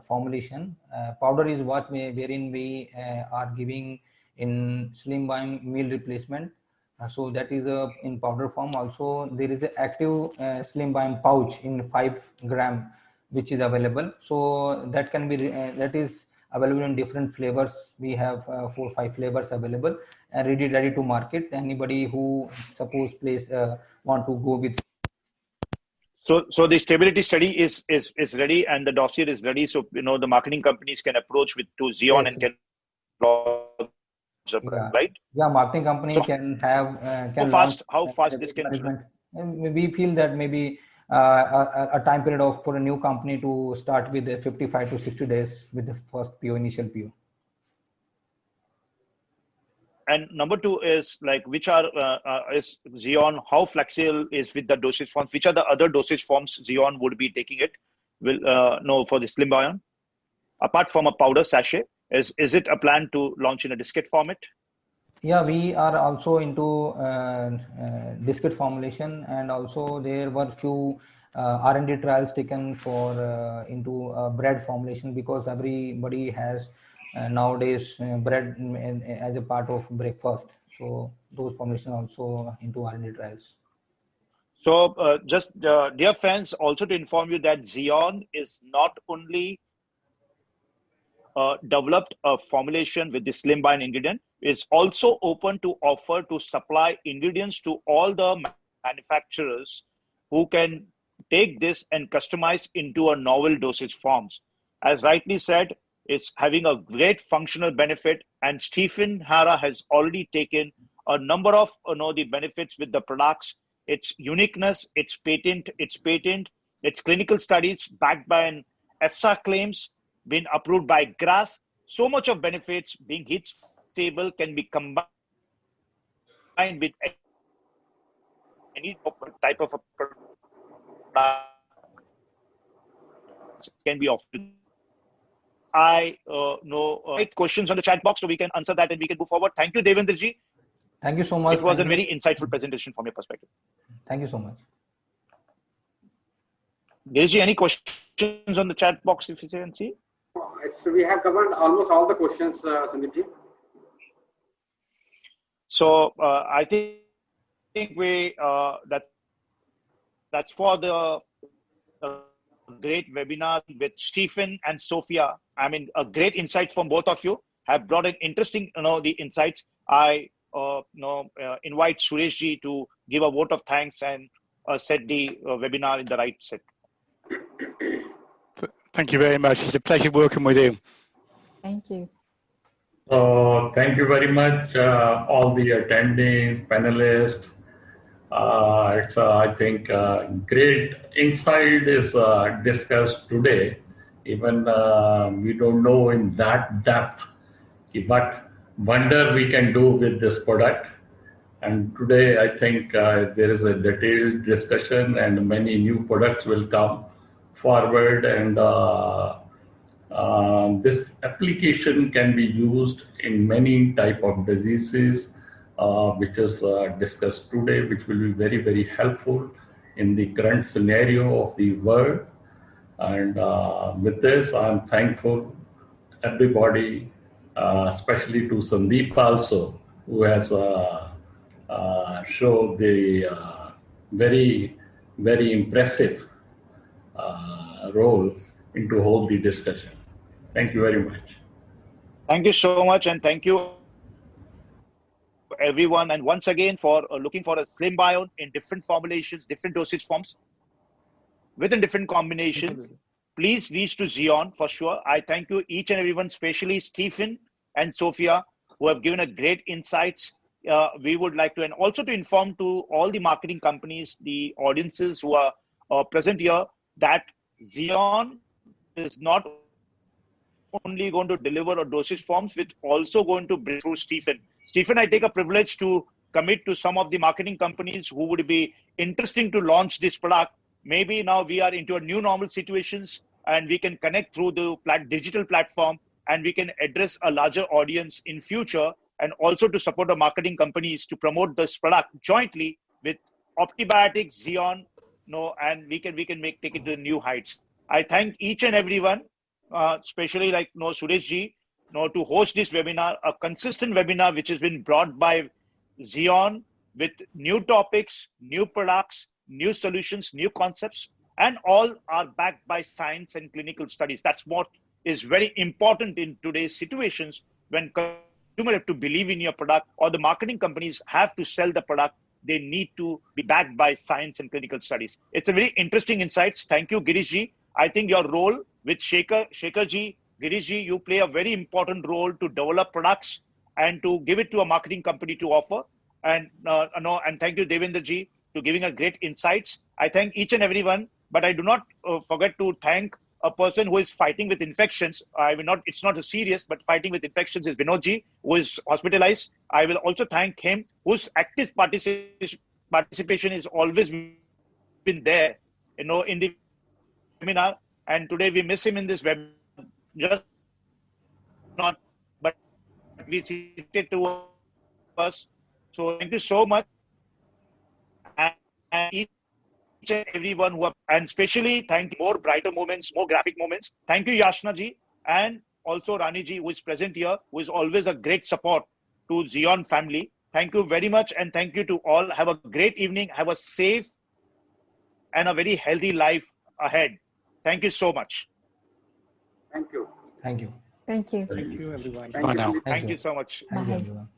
formulation. Powder is wherein we are giving in SlimBiome meal replacement. So that is in powder form. Also, there is an active SlimBiome pouch in 5 gram, which is available. So that can be that is available in different flavors. We have 4-5 flavors available and ready to market. Anybody who suppose place want to go with. So the stability study is ready and the dossier is ready. So the marketing companies can approach with to Xeon and can right? Yeah, marketing company can have how fast this can. And we feel that maybe a time period for a new company to start with 55 to 60 days with the first PO, initial PO. And number 2 is like which are is Xeon, how flexible is with the dosage forms? Which are the other dosage forms Xeon would be taking it? Will for the SlimBiome, apart from a powder sachet, is it a plan to launch in a discrete format? Yeah, we are also into discrete formulation, and also there were few R&D trials taken for into bread formulation, because everybody has nowadays bread as a part of breakfast. So those formulation also into R&D trials. So just dear friends, also to inform you that Xeon is not only developed a formulation with the SlimBiome ingredient, is also open to offer to supply ingredients to all the manufacturers who can take this and customize into a novel dosage forms. As rightly said, it's having a great functional benefit, and Stephen Hara has already taken a number of the benefits with the products, its uniqueness, its patent, its clinical studies backed by an EFSA claims, been approved by GRAS. So much of benefits being heat stable can be combined with any type of a product can be offered. I know questions on the chat box so we can answer that and we can move forward. Thank you, Devendraji. Thank you so much. It was a very insightful presentation from your perspective. Thank you so much. Devendraji, any questions on the chat box if you can see? So we have covered almost all the questions, Sandeepji. So I think we that's for the great webinar with Stephen and Sophia. I mean, a great insight from both of you have brought in interesting, the insights. I invite Sureshji to give a vote of thanks and set the webinar in the right set. Thank you very much. It's a pleasure working with you. Thank you. Thank you very much, all the attendees, panelists. It's, I think, great insight is discussed today. Even we don't know in that depth what wonder we can do with this product. And today, I think there is a detailed discussion and many new products will come forward, and this application can be used in many type of diseases, which is discussed today, which will be very, very helpful in the current scenario of the world. And with this, I'm thankful everybody, especially to Sandeep also, who has showed the very, very impressive role into hold the discussion. Thank you very much. Thank you so much, and thank you everyone. And once again, for looking for a SlimBiome in different formulations, different dosage forms, within different combinations, please reach to Xeon for sure. I thank you each and everyone, especially Stephen and Sophia, who have given a great insights. We would like to, and also to inform to all the marketing companies, the audiences who are present here, that Xeon is not only going to deliver a dosage forms, which also going to bring through Stephen. Stephen, I take a privilege to commit to some of the marketing companies who would be interesting to launch this product. Maybe now we are into a new normal situations and we can connect through the digital platform, and we can address a larger audience in future, and also to support the marketing companies to promote this product jointly with Optibiotics, Zeon, and we can take it to new heights. I thank each and everyone, especially like Suresh ji, to host this webinar, a consistent webinar which has been brought by Zeon with new topics, new products, new solutions, new concepts, and all are backed by science and clinical studies. That's what is very important in today's situations, when consumers have to believe in your product, or the marketing companies have to sell the product. They need to be backed by science and clinical studies. It's a very interesting insights. Thank you, Girish ji. I think your role with Shekhar ji, Girish ji, you play a very important role to develop products and to give it to a marketing company to offer. And thank you, Devendra ji, to giving us great insights. I thank each and everyone, but I do not forget to thank a person who is fighting with infections. It's not a serious, but fighting with infections is Vinod ji, who is hospitalized. I will also thank him, whose active participation is always been there, in the webinar. And today we miss him in this webinar, but we see it to us. So thank you so much. And each and everyone and especially thank you, more brighter moments, more graphic moments. Thank you, Yashna ji, and also Rani ji, who is present here, who is always a great support to Zeon family. Thank you very much, and thank you to all. Have a great evening. Have a safe and a very healthy life ahead. Thank you so much. Thank you. Thank you. Thank you. Thank you, everyone. Thank you so much. Thank you, everyone.